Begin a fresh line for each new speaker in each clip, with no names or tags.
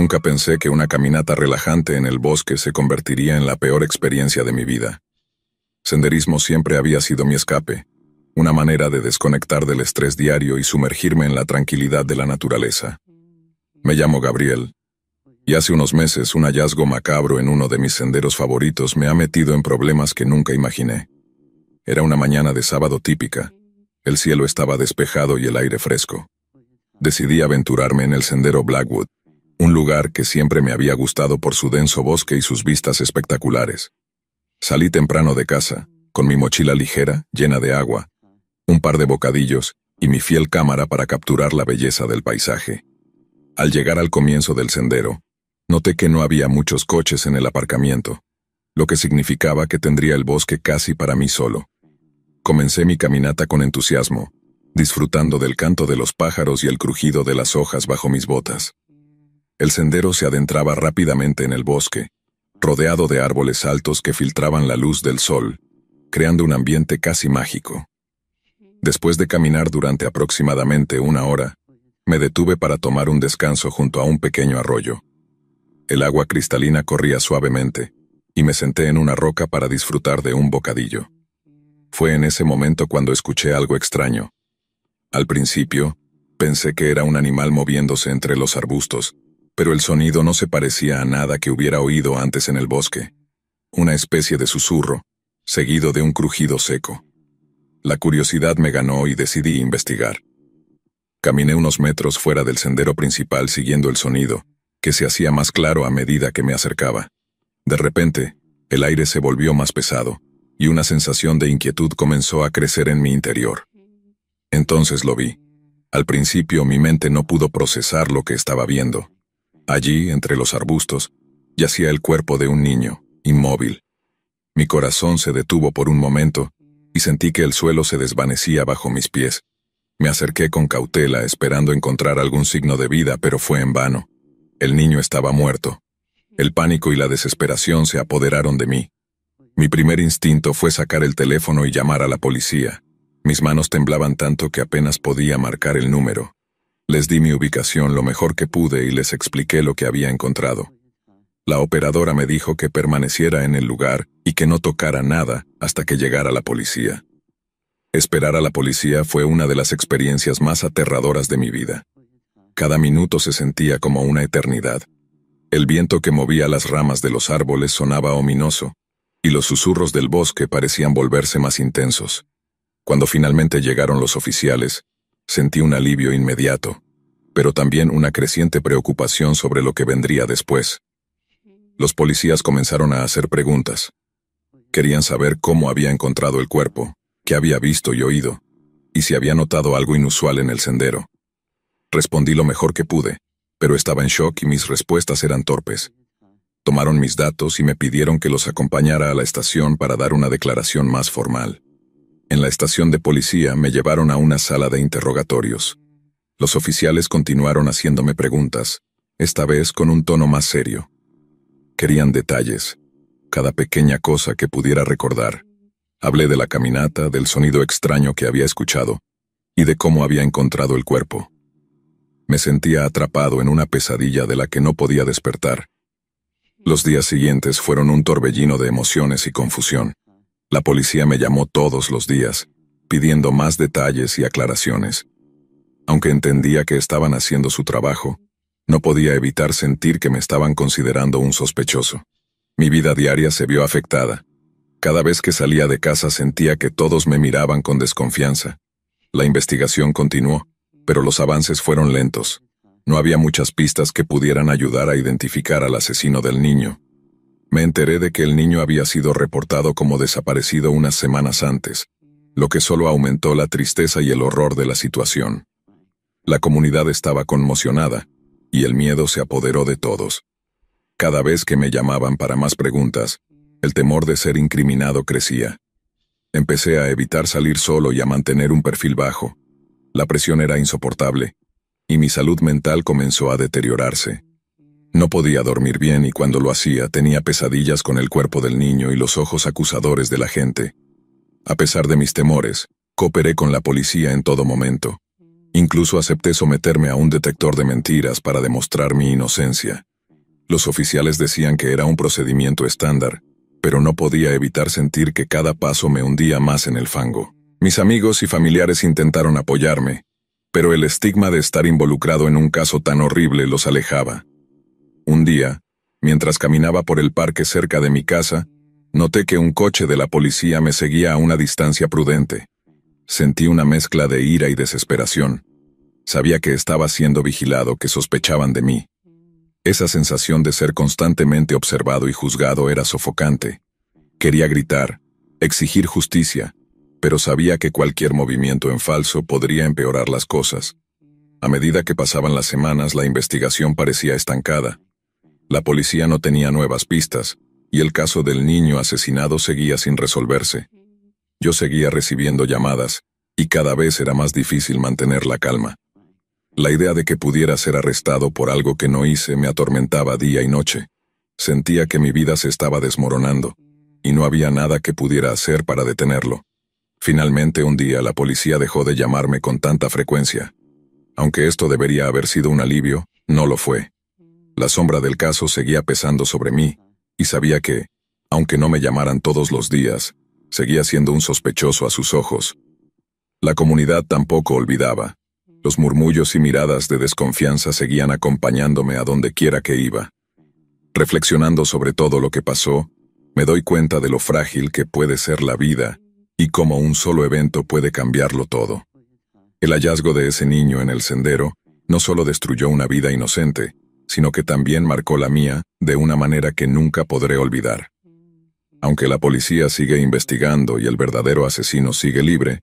Nunca pensé que una caminata relajante en el bosque se convertiría en la peor experiencia de mi vida. Senderismo siempre había sido mi escape, una manera de desconectar del estrés diario y sumergirme en la tranquilidad de la naturaleza. Me llamo Gabriel, y hace unos meses un hallazgo macabro en uno de mis senderos favoritos me ha metido en problemas que nunca imaginé. Era una mañana de sábado típica. El cielo estaba despejado y el aire fresco. Decidí aventurarme en el sendero Blackwood, un lugar que siempre me había gustado por su denso bosque y sus vistas espectaculares. Salí temprano de casa, con mi mochila ligera, llena de agua, un par de bocadillos y mi fiel cámara para capturar la belleza del paisaje. Al llegar al comienzo del sendero, noté que no había muchos coches en el aparcamiento, lo que significaba que tendría el bosque casi para mí solo. Comencé mi caminata con entusiasmo, disfrutando del canto de los pájaros y el crujido de las hojas bajo mis botas. El sendero se adentraba rápidamente en el bosque, rodeado de árboles altos que filtraban la luz del sol, creando un ambiente casi mágico. Después de caminar durante aproximadamente una hora, me detuve para tomar un descanso junto a un pequeño arroyo. El agua cristalina corría suavemente, y me senté en una roca para disfrutar de un bocadillo. Fue en ese momento cuando escuché algo extraño. Al principio, pensé que era un animal moviéndose entre los arbustos, pero el sonido no se parecía a nada que hubiera oído antes en el bosque. Una especie de susurro, seguido de un crujido seco. La curiosidad me ganó y decidí investigar. Caminé unos metros fuera del sendero principal siguiendo el sonido, que se hacía más claro a medida que me acercaba. De repente, el aire se volvió más pesado, y una sensación de inquietud comenzó a crecer en mi interior. Entonces lo vi. Al principio mi mente no pudo procesar lo que estaba viendo. Allí, entre los arbustos, yacía el cuerpo de un niño, inmóvil. Mi corazón se detuvo por un momento, y sentí que el suelo se desvanecía bajo mis pies. Me acerqué con cautela, esperando encontrar algún signo de vida, pero fue en vano. El niño estaba muerto. El pánico y la desesperación se apoderaron de mí. Mi primer instinto fue sacar el teléfono y llamar a la policía. Mis manos temblaban tanto que apenas podía marcar el número. Les di mi ubicación lo mejor que pude y les expliqué lo que había encontrado. La operadora me dijo que permaneciera en el lugar y que no tocara nada hasta que llegara la policía. Esperar a la policía fue una de las experiencias más aterradoras de mi vida. Cada minuto se sentía como una eternidad. El viento que movía las ramas de los árboles sonaba ominoso, y los susurros del bosque parecían volverse más intensos. Cuando finalmente llegaron los oficiales, sentí un alivio inmediato, pero también una creciente preocupación sobre lo que vendría después. Los policías comenzaron a hacer preguntas. Querían saber cómo había encontrado el cuerpo, qué había visto y oído, y si había notado algo inusual en el sendero. Respondí lo mejor que pude, pero estaba en shock y mis respuestas eran torpes. Tomaron mis datos y me pidieron que los acompañara a la estación para dar una declaración más formal. En la estación de policía me llevaron a una sala de interrogatorios. Los oficiales continuaron haciéndome preguntas, esta vez con un tono más serio. Querían detalles, cada pequeña cosa que pudiera recordar. Hablé de la caminata, del sonido extraño que había escuchado, y de cómo había encontrado el cuerpo. Me sentía atrapado en una pesadilla de la que no podía despertar. Los días siguientes fueron un torbellino de emociones y confusión. La policía me llamó todos los días, pidiendo más detalles y aclaraciones. Aunque entendía que estaban haciendo su trabajo, no podía evitar sentir que me estaban considerando un sospechoso. Mi vida diaria se vio afectada. Cada vez que salía de casa sentía que todos me miraban con desconfianza. La investigación continuó, pero los avances fueron lentos. No había muchas pistas que pudieran ayudar a identificar al asesino del niño. Me enteré de que el niño había sido reportado como desaparecido unas semanas antes, lo que solo aumentó la tristeza y el horror de la situación. La comunidad estaba conmocionada, y el miedo se apoderó de todos. Cada vez que me llamaban para más preguntas, el temor de ser incriminado crecía. Empecé a evitar salir solo y a mantener un perfil bajo. La presión era insoportable, y mi salud mental comenzó a deteriorarse. No podía dormir bien y cuando lo hacía tenía pesadillas con el cuerpo del niño y los ojos acusadores de la gente. A pesar de mis temores, cooperé con la policía en todo momento. Incluso acepté someterme a un detector de mentiras para demostrar mi inocencia. Los oficiales decían que era un procedimiento estándar, pero no podía evitar sentir que cada paso me hundía más en el fango. Mis amigos y familiares intentaron apoyarme, pero el estigma de estar involucrado en un caso tan horrible los alejaba. Un día, mientras caminaba por el parque cerca de mi casa, noté que un coche de la policía me seguía a una distancia prudente. Sentí una mezcla de ira y desesperación. Sabía que estaba siendo vigilado, que sospechaban de mí. Esa sensación de ser constantemente observado y juzgado era sofocante. Quería gritar, exigir justicia, pero sabía que cualquier movimiento en falso podría empeorar las cosas. A medida que pasaban las semanas, la investigación parecía estancada. La policía no tenía nuevas pistas, y el caso del niño asesinado seguía sin resolverse. Yo seguía recibiendo llamadas, y cada vez era más difícil mantener la calma. La idea de que pudiera ser arrestado por algo que no hice me atormentaba día y noche. Sentía que mi vida se estaba desmoronando, y no había nada que pudiera hacer para detenerlo. Finalmente, un día la policía dejó de llamarme con tanta frecuencia. Aunque esto debería haber sido un alivio, no lo fue. La sombra del caso seguía pesando sobre mí, y sabía que, aunque no me llamaran todos los días, seguía siendo un sospechoso a sus ojos. La comunidad tampoco olvidaba. Los murmullos y miradas de desconfianza seguían acompañándome a donde quiera que iba. Reflexionando sobre todo lo que pasó, me doy cuenta de lo frágil que puede ser la vida y cómo un solo evento puede cambiarlo todo. El hallazgo de ese niño en el sendero no solo destruyó una vida inocente, sino que también marcó la mía de una manera que nunca podré olvidar. Aunque la policía sigue investigando y el verdadero asesino sigue libre,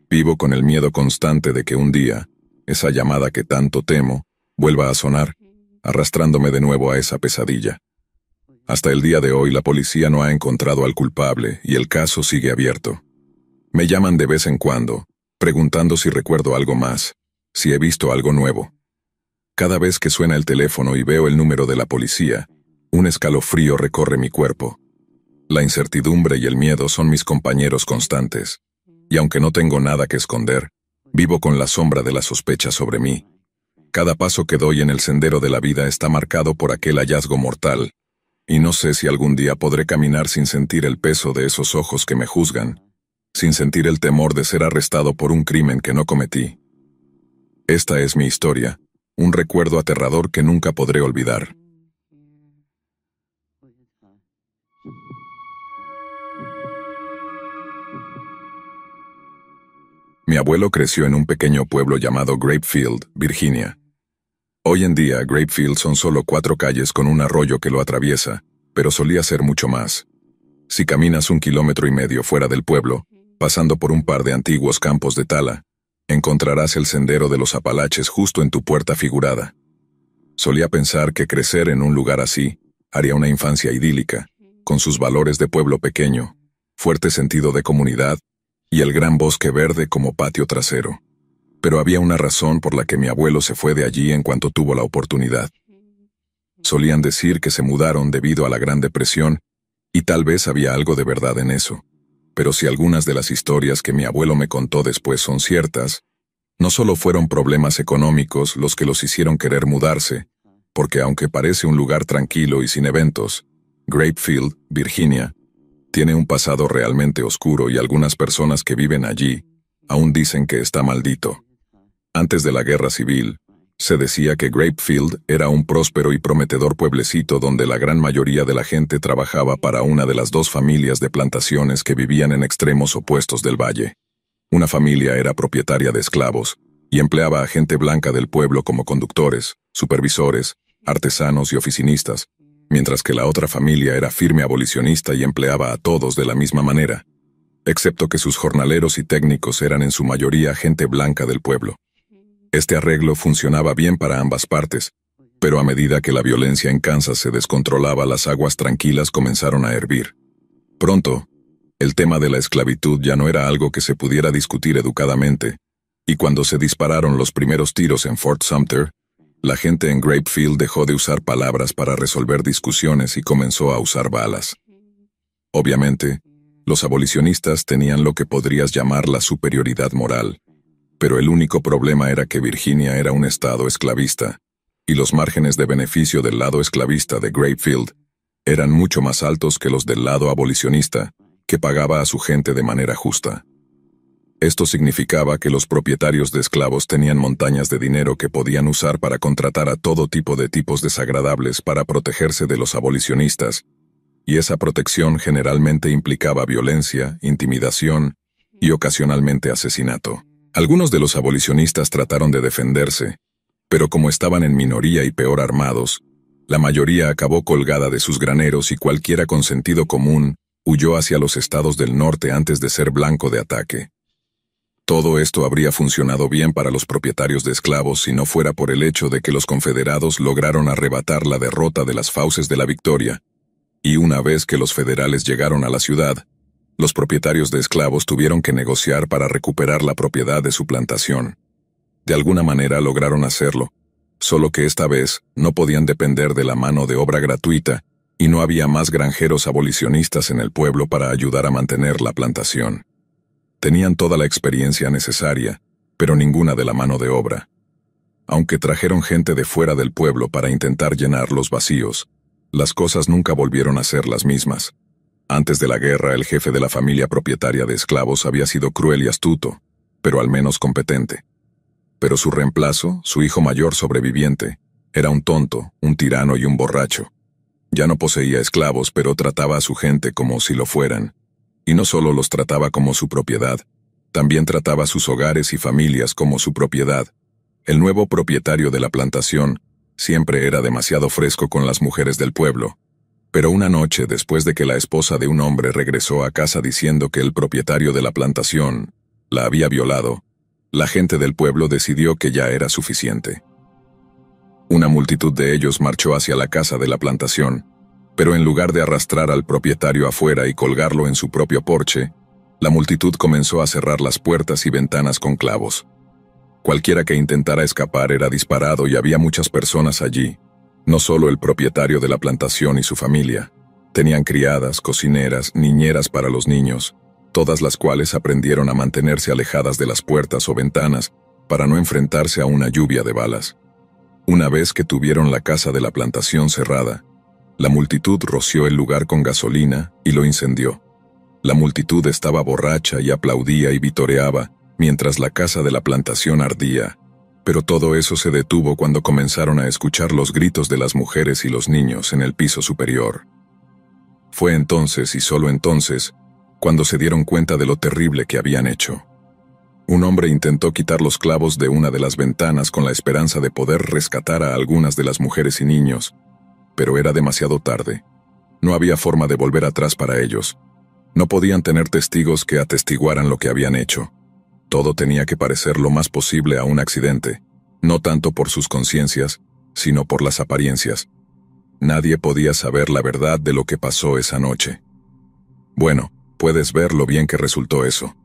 vivo con el miedo constante de que un día, esa llamada que tanto temo, vuelva a sonar, arrastrándome de nuevo a esa pesadilla. Hasta el día de hoy la policía no ha encontrado al culpable y el caso sigue abierto. Me llaman de vez en cuando, preguntando si recuerdo algo más, si he visto algo nuevo. Cada vez que suena el teléfono y veo el número de la policía, un escalofrío recorre mi cuerpo. La incertidumbre y el miedo son mis compañeros constantes, y aunque no tengo nada que esconder, vivo con la sombra de la sospecha sobre mí. Cada paso que doy en el sendero de la vida está marcado por aquel hallazgo mortal, y no sé si algún día podré caminar sin sentir el peso de esos ojos que me juzgan, sin sentir el temor de ser arrestado por un crimen que no cometí. Esta es mi historia, un recuerdo aterrador que nunca podré olvidar. Mi abuelo creció en un pequeño pueblo llamado Grapefield, Virginia. Hoy en día, Grapefield son solo 4 calles con un arroyo que lo atraviesa, pero solía ser mucho más. Si caminas 1,5 kilómetros fuera del pueblo, pasando por un par de antiguos campos de tala, encontrarás el sendero de los Apalaches justo en tu puerta figurada. Solía pensar que crecer en un lugar así haría una infancia idílica, con sus valores de pueblo pequeño, fuerte sentido de comunidad y el gran bosque verde como patio trasero. Pero había una razón por la que mi abuelo se fue de allí en cuanto tuvo la oportunidad. Solían decir que se mudaron debido a la Gran Depresión, y tal vez había algo de verdad en eso. Pero si algunas de las historias que mi abuelo me contó después son ciertas, no solo fueron problemas económicos los que los hicieron querer mudarse, porque aunque parece un lugar tranquilo y sin eventos, Grapefield, Virginia, tiene un pasado realmente oscuro y algunas personas que viven allí aún dicen que está maldito. Antes de la Guerra Civil, se decía que Grapefield era un próspero y prometedor pueblecito donde la gran mayoría de la gente trabajaba para una de las 2 familias de plantaciones que vivían en extremos opuestos del valle. Una familia era propietaria de esclavos y empleaba a gente blanca del pueblo como conductores, supervisores, artesanos y oficinistas, mientras que la otra familia era firme abolicionista y empleaba a todos de la misma manera, excepto que sus jornaleros y técnicos eran en su mayoría gente blanca del pueblo. Este arreglo funcionaba bien para ambas partes, pero a medida que la violencia en Kansas se descontrolaba, las aguas tranquilas comenzaron a hervir. Pronto, el tema de la esclavitud ya no era algo que se pudiera discutir educadamente, y cuando se dispararon los primeros tiros en Fort Sumter, la gente en Grapefield dejó de usar palabras para resolver discusiones y comenzó a usar balas. Obviamente, los abolicionistas tenían lo que podrías llamar la superioridad moral, pero el único problema era que Virginia era un estado esclavista, y los márgenes de beneficio del lado esclavista de Grapefield eran mucho más altos que los del lado abolicionista, que pagaba a su gente de manera justa. Esto significaba que los propietarios de esclavos tenían montañas de dinero que podían usar para contratar a todo tipo de tipos desagradables para protegerse de los abolicionistas, y esa protección generalmente implicaba violencia, intimidación y ocasionalmente asesinato. Algunos de los abolicionistas trataron de defenderse, pero como estaban en minoría y peor armados, la mayoría acabó colgada de sus graneros y cualquiera con sentido común huyó hacia los estados del norte antes de ser blanco de ataque. Todo esto habría funcionado bien para los propietarios de esclavos si no fuera por el hecho de que los confederados lograron arrebatar la derrota de las fauces de la victoria, y una vez que los federales llegaron a la ciudad, los propietarios de esclavos tuvieron que negociar para recuperar la propiedad de su plantación. De alguna manera lograron hacerlo, solo que esta vez no podían depender de la mano de obra gratuita y no había más granjeros abolicionistas en el pueblo para ayudar a mantener la plantación. Tenían toda la experiencia necesaria, pero ninguna de la mano de obra. Aunque trajeron gente de fuera del pueblo para intentar llenar los vacíos, las cosas nunca volvieron a ser las mismas. Antes de la guerra, el jefe de la familia propietaria de esclavos había sido cruel y astuto, pero al menos competente. Pero su reemplazo, su hijo mayor sobreviviente, era un tonto, un tirano y un borracho. Ya no poseía esclavos, pero trataba a su gente como si lo fueran. Y no solo los trataba como su propiedad, también trataba a sus hogares y familias como su propiedad. El nuevo propietario de la plantación siempre era demasiado fresco con las mujeres del pueblo. Pero una noche, después de que la esposa de un hombre regresó a casa diciendo que el propietario de la plantación la había violado, la gente del pueblo decidió que ya era suficiente. Una multitud de ellos marchó hacia la casa de la plantación, pero en lugar de arrastrar al propietario afuera y colgarlo en su propio porche, la multitud comenzó a cerrar las puertas y ventanas con clavos. Cualquiera que intentara escapar era disparado y había muchas personas allí. No solo el propietario de la plantación y su familia. Tenían criadas, cocineras, niñeras para los niños, todas las cuales aprendieron a mantenerse alejadas de las puertas o ventanas para no enfrentarse a una lluvia de balas. Una vez que tuvieron la casa de la plantación cerrada, la multitud roció el lugar con gasolina y lo incendió. La multitud estaba borracha y aplaudía y vitoreaba mientras la casa de la plantación ardía, pero todo eso se detuvo cuando comenzaron a escuchar los gritos de las mujeres y los niños en el piso superior. Fue entonces y solo entonces cuando se dieron cuenta de lo terrible que habían hecho. Un hombre intentó quitar los clavos de una de las ventanas con la esperanza de poder rescatar a algunas de las mujeres y niños, pero era demasiado tarde. No había forma de volver atrás para ellos. No podían tener testigos que atestiguaran lo que habían hecho. Todo tenía que parecer lo más posible a un accidente, no tanto por sus conciencias, sino por las apariencias. Nadie podía saber la verdad de lo que pasó esa noche. Bueno, puedes ver lo bien que resultó eso.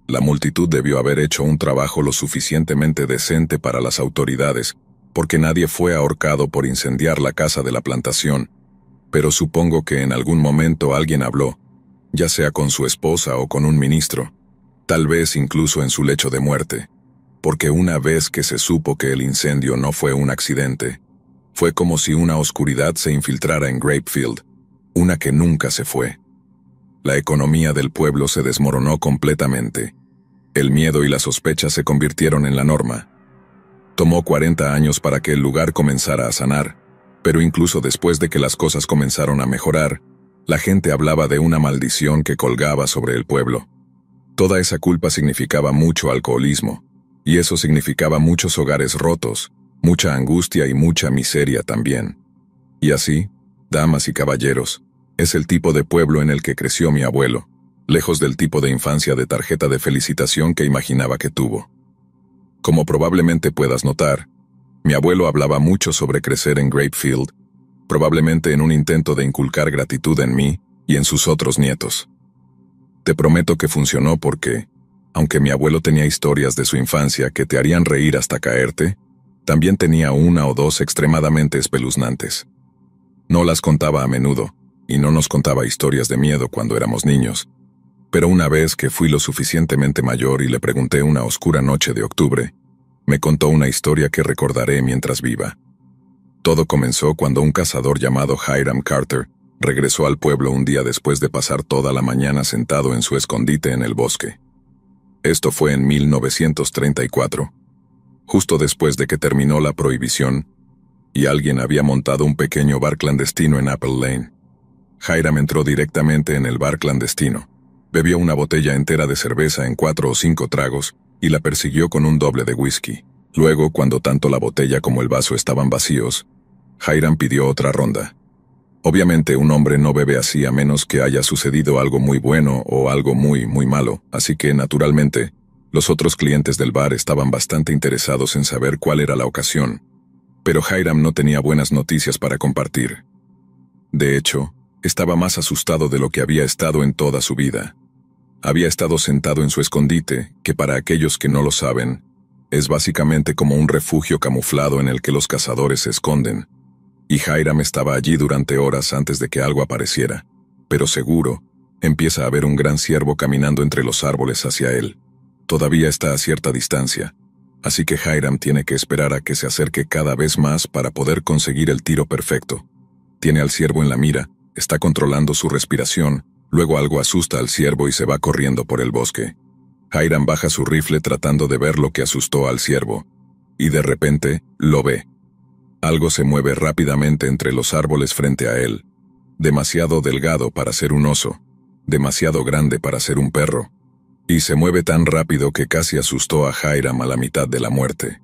La multitud debió haber hecho un trabajo lo suficientemente decente para las autoridades, porque nadie fue ahorcado por incendiar la casa de la plantación, pero supongo que en algún momento alguien habló, ya sea con su esposa o con un ministro, tal vez incluso en su lecho de muerte, porque una vez que se supo que el incendio no fue un accidente, fue como si una oscuridad se infiltrara en Grapefield, una que nunca se fue. La economía del pueblo se desmoronó completamente. El miedo y la sospecha se convirtieron en la norma. Tomó 40 años para que el lugar comenzara a sanar, pero incluso después de que las cosas comenzaron a mejorar, la gente hablaba de una maldición que colgaba sobre el pueblo. Toda esa culpa significaba mucho alcoholismo, y eso significaba muchos hogares rotos, mucha angustia y mucha miseria también. Y así, damas y caballeros, es el tipo de pueblo en el que creció mi abuelo, lejos del tipo de infancia de tarjeta de felicitación que imaginaba que tuvo. Como probablemente puedas notar, mi abuelo hablaba mucho sobre crecer en Grapefield, probablemente en un intento de inculcar gratitud en mí y en sus otros nietos. Te prometo que funcionó porque, aunque mi abuelo tenía historias de su infancia que te harían reír hasta caerte, también tenía una o dos extremadamente espeluznantes. No las contaba a menudo, y no nos contaba historias de miedo cuando éramos niños. Pero una vez que fui lo suficientemente mayor y le pregunté una oscura noche de octubre, me contó una historia que recordaré mientras viva. Todo comenzó cuando un cazador llamado Hiram Carter regresó al pueblo un día después de pasar toda la mañana sentado en su escondite en el bosque. Esto fue en 1934, justo después de que terminó la prohibición, y alguien había montado un pequeño bar clandestino en Apple Lane. Hiram entró directamente en el bar clandestino, bebió una botella entera de cerveza en 4 o 5 tragos y la persiguió con un doble de whisky. Luego, cuando tanto la botella como el vaso estaban vacíos, Hiram pidió otra ronda. Obviamente un hombre no bebe así a menos que haya sucedido algo muy bueno o algo muy, muy malo, así que, naturalmente, los otros clientes del bar estaban bastante interesados en saber cuál era la ocasión. Pero Hiram no tenía buenas noticias para compartir. De hecho, estaba más asustado de lo que había estado en toda su vida. Había estado sentado en su escondite, que para aquellos que no lo saben, es básicamente como un refugio camuflado en el que los cazadores se esconden. Y Hiram estaba allí durante horas antes de que algo apareciera. Pero seguro, empieza a ver un gran ciervo caminando entre los árboles hacia él. Todavía está a cierta distancia, así que Hiram tiene que esperar a que se acerque cada vez más para poder conseguir el tiro perfecto. Tiene al ciervo en la mira, está controlando su respiración, luego algo asusta al ciervo y se va corriendo por el bosque. Hiram baja su rifle tratando de ver lo que asustó al ciervo, y de repente, lo ve. Algo se mueve rápidamente entre los árboles frente a él. Demasiado delgado para ser un oso, demasiado grande para ser un perro. Y se mueve tan rápido que casi asustó a Hiram a la mitad de la muerte.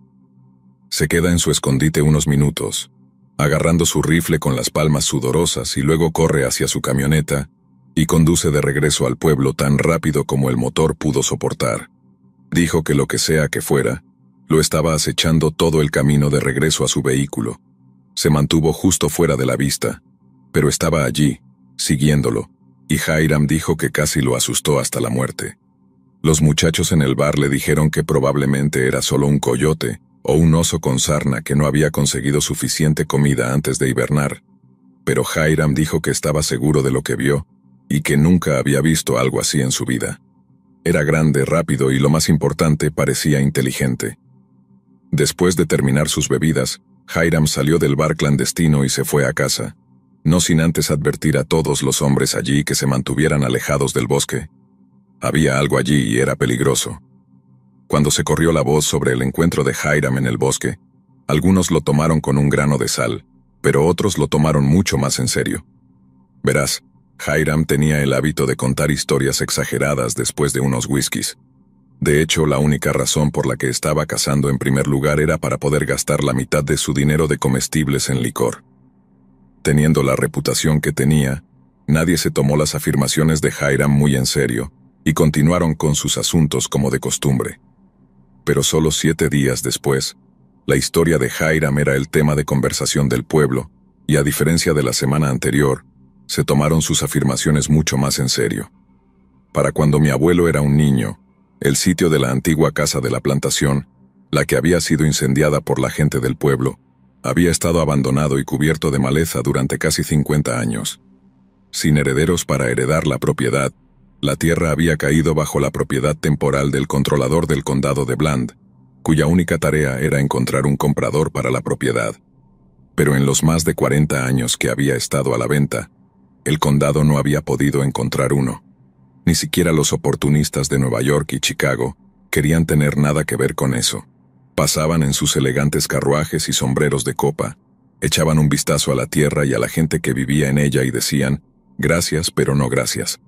Se queda en su escondite unos minutos, agarrando su rifle con las palmas sudorosas y luego corre hacia su camioneta y conduce de regreso al pueblo tan rápido como el motor pudo soportar. Dijo que lo que sea que fuera, lo estaba acechando todo el camino de regreso a su vehículo. Se mantuvo justo fuera de la vista, pero estaba allí, siguiéndolo, y Hiram dijo que casi lo asustó hasta la muerte. Los muchachos en el bar le dijeron que probablemente era solo un coyote o un oso con sarna que no había conseguido suficiente comida antes de hibernar, pero Hiram dijo que estaba seguro de lo que vio y que nunca había visto algo así en su vida. Era grande, rápido y, lo más importante, parecía inteligente. Después de terminar sus bebidas, Hiram salió del bar clandestino y se fue a casa, no sin antes advertir a todos los hombres allí que se mantuvieran alejados del bosque. Había algo allí y era peligroso. Cuando se corrió la voz sobre el encuentro de Hiram en el bosque, algunos lo tomaron con un grano de sal, pero otros lo tomaron mucho más en serio. Verás, Hiram tenía el hábito de contar historias exageradas después de unos whiskies. De hecho, la única razón por la que estaba cazando en primer lugar era para poder gastar la mitad de su dinero de comestibles en licor. Teniendo la reputación que tenía, nadie se tomó las afirmaciones de Hiram muy en serio, y continuaron con sus asuntos como de costumbre. Pero solo 7 días después, la historia de Hiram era el tema de conversación del pueblo, y a diferencia de la semana anterior, se tomaron sus afirmaciones mucho más en serio. Para cuando mi abuelo era un niño, el sitio de la antigua casa de la plantación, la que había sido incendiada por la gente del pueblo, había estado abandonado y cubierto de maleza durante casi 50 años. Sin herederos para heredar la propiedad, la tierra había caído bajo la propiedad temporal del controlador del condado de Bland, cuya única tarea era encontrar un comprador para la propiedad. Pero en los más de 40 años que había estado a la venta, el condado no había podido encontrar uno. Ni siquiera los oportunistas de Nueva York y Chicago querían tener nada que ver con eso. Pasaban en sus elegantes carruajes y sombreros de copa, echaban un vistazo a la tierra y a la gente que vivía en ella y decían, gracias, pero no gracias.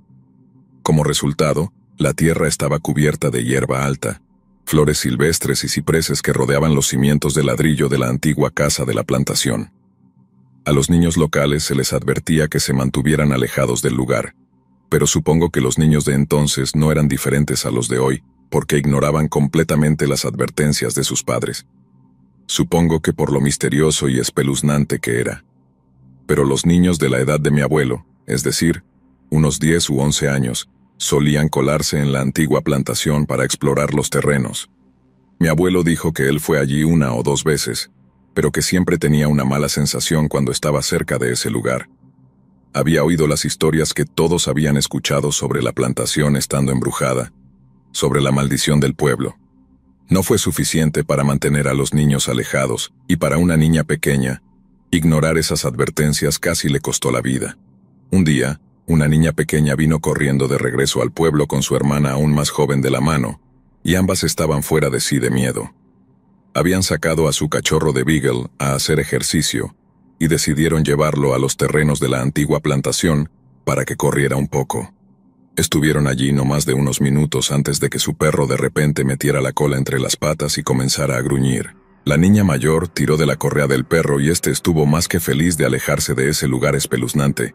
Como resultado, la tierra estaba cubierta de hierba alta, flores silvestres y cipreses que rodeaban los cimientos de ladrillo de la antigua casa de la plantación. A los niños locales se les advertía que se mantuvieran alejados del lugar, pero supongo que los niños de entonces no eran diferentes a los de hoy, porque ignoraban completamente las advertencias de sus padres. Supongo que por lo misterioso y espeluznante que era. Pero los niños de la edad de mi abuelo, es decir, unos 10 u 11 años, solían colarse en la antigua plantación para explorar los terrenos. Mi abuelo dijo que él fue allí 1 o 2 veces, pero que siempre tenía una mala sensación cuando estaba cerca de ese lugar. Había oído las historias que todos habían escuchado sobre la plantación estando embrujada, sobre la maldición del pueblo. No fue suficiente para mantener a los niños alejados, y para una niña pequeña, Ignorar esas advertencias casi le costó la vida. Un día, una niña pequeña vino corriendo de regreso al pueblo con su hermana aún más joven de la mano, y ambas estaban fuera de sí de miedo. Habían sacado a su cachorro de Beagle a hacer ejercicio, y decidieron llevarlo a los terrenos de la antigua plantación para que corriera un poco. Estuvieron allí no más de unos minutos antes de que su perro de repente metiera la cola entre las patas y comenzara a gruñir. La niña mayor tiró de la correa del perro y este estuvo más que feliz de alejarse de ese lugar espeluznante.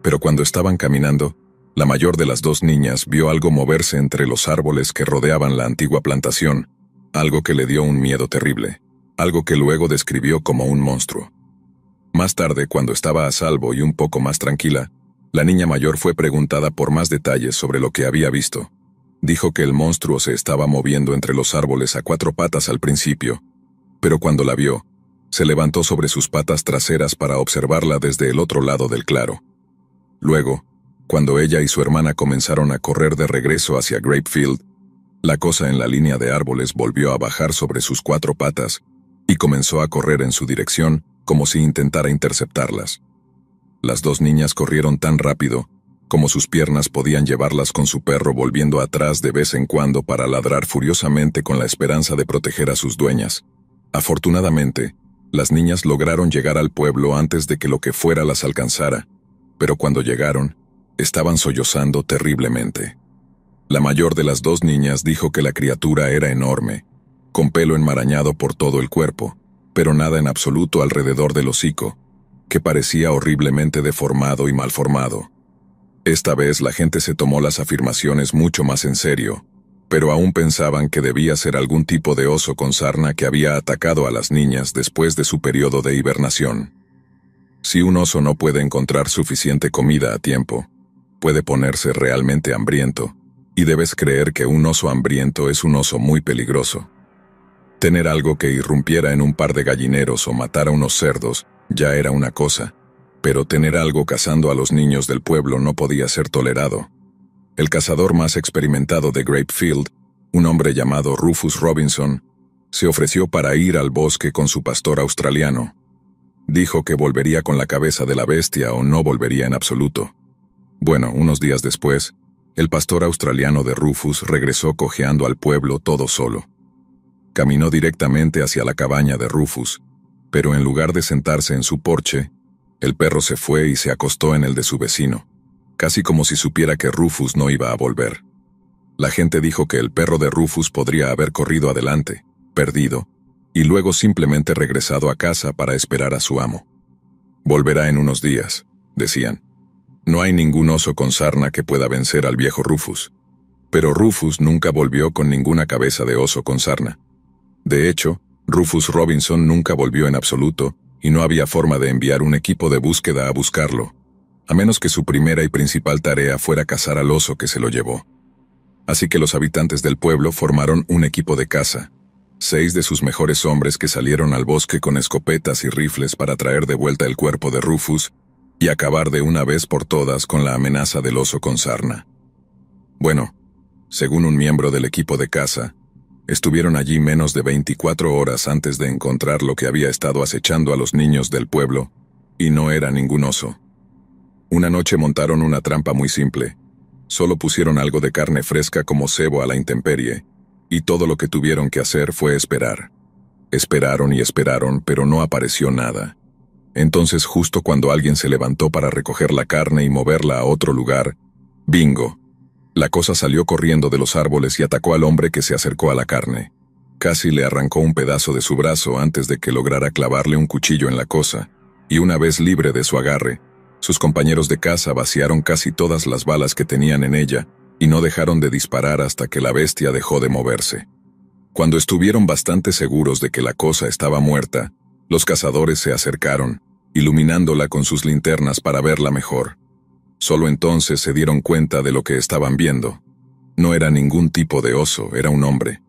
Pero cuando estaban caminando, la mayor de las dos niñas vio algo moverse entre los árboles que rodeaban la antigua plantación, algo que le dio un miedo terrible, algo que luego describió como un monstruo. Más tarde, cuando estaba a salvo y un poco más tranquila, la niña mayor fue preguntada por más detalles sobre lo que había visto. Dijo que el monstruo se estaba moviendo entre los árboles a 4 patas al principio, pero cuando la vio, se levantó sobre sus patas traseras para observarla desde el otro lado del claro. Luego, cuando ella y su hermana comenzaron a correr de regreso hacia Grapefield, la cosa en la línea de árboles volvió a bajar sobre sus 4 patas y comenzó a correr en su dirección como si intentara interceptarlas. Las dos niñas corrieron tan rápido como sus piernas podían llevarlas con su perro volviendo atrás de vez en cuando para ladrar furiosamente con la esperanza de proteger a sus dueñas. Afortunadamente, las niñas lograron llegar al pueblo antes de que lo que fuera las alcanzara, pero cuando llegaron, estaban sollozando terriblemente. La mayor de las dos niñas dijo que la criatura era enorme, con pelo enmarañado por todo el cuerpo, pero nada en absoluto alrededor del hocico, que parecía horriblemente deformado y malformado. Esta vez la gente se tomó las afirmaciones mucho más en serio, pero aún pensaban que debía ser algún tipo de oso con sarna que había atacado a las niñas después de su periodo de hibernación. Si un oso no puede encontrar suficiente comida a tiempo, puede ponerse realmente hambriento, y debes creer que un oso hambriento es un oso muy peligroso. Tener algo que irrumpiera en un par de gallineros o matara unos cerdos ya era una cosa, pero tener algo cazando a los niños del pueblo no podía ser tolerado. El cazador más experimentado de Grapefield, un hombre llamado Rufus Robinson, se ofreció para ir al bosque con su pastor australiano. Dijo que volvería con la cabeza de la bestia o no volvería en absoluto. Bueno, unos días después, el pastor australiano de Rufus regresó cojeando al pueblo todo solo. Caminó directamente hacia la cabaña de Rufus, pero en lugar de sentarse en su porche, el perro se fue y se acostó en el de su vecino, casi como si supiera que Rufus no iba a volver. La gente dijo que el perro de Rufus podría haber corrido adelante, perdido, y luego simplemente regresado a casa para esperar a su amo. Volverá en unos días, decían. No hay ningún oso con sarna que pueda vencer al viejo Rufus. Pero Rufus nunca volvió con ninguna cabeza de oso con sarna. De hecho, Rufus Robinson nunca volvió en absoluto, y no había forma de enviar un equipo de búsqueda a buscarlo, a menos que su primera y principal tarea fuera cazar al oso que se lo llevó. Así que los habitantes del pueblo formaron un equipo de caza, 6 de sus mejores hombres que salieron al bosque con escopetas y rifles para traer de vuelta el cuerpo de Rufus y acabar de una vez por todas con la amenaza del oso con sarna. Bueno, según un miembro del equipo de caza, estuvieron allí menos de 24 horas antes de encontrar lo que había estado acechando a los niños del pueblo, y no era ningún oso. Una noche montaron una trampa muy simple. Solo pusieron algo de carne fresca como cebo a la intemperie, y todo lo que tuvieron que hacer fue esperar. Esperaron y esperaron, pero no apareció nada. Entonces, justo cuando alguien se levantó para recoger la carne y moverla a otro lugar, ¡bingo! La cosa salió corriendo de los árboles y atacó al hombre que se acercó a la carne. Casi le arrancó un pedazo de su brazo antes de que lograra clavarle un cuchillo en la cosa, y una vez libre de su agarre, sus compañeros de caza vaciaron casi todas las balas que tenían en ella y no dejaron de disparar hasta que la bestia dejó de moverse. Cuando estuvieron bastante seguros de que la cosa estaba muerta, los cazadores se acercaron, iluminándola con sus linternas para verla mejor. Solo entonces se dieron cuenta de lo que estaban viendo. No era ningún tipo de oso, era un hombre.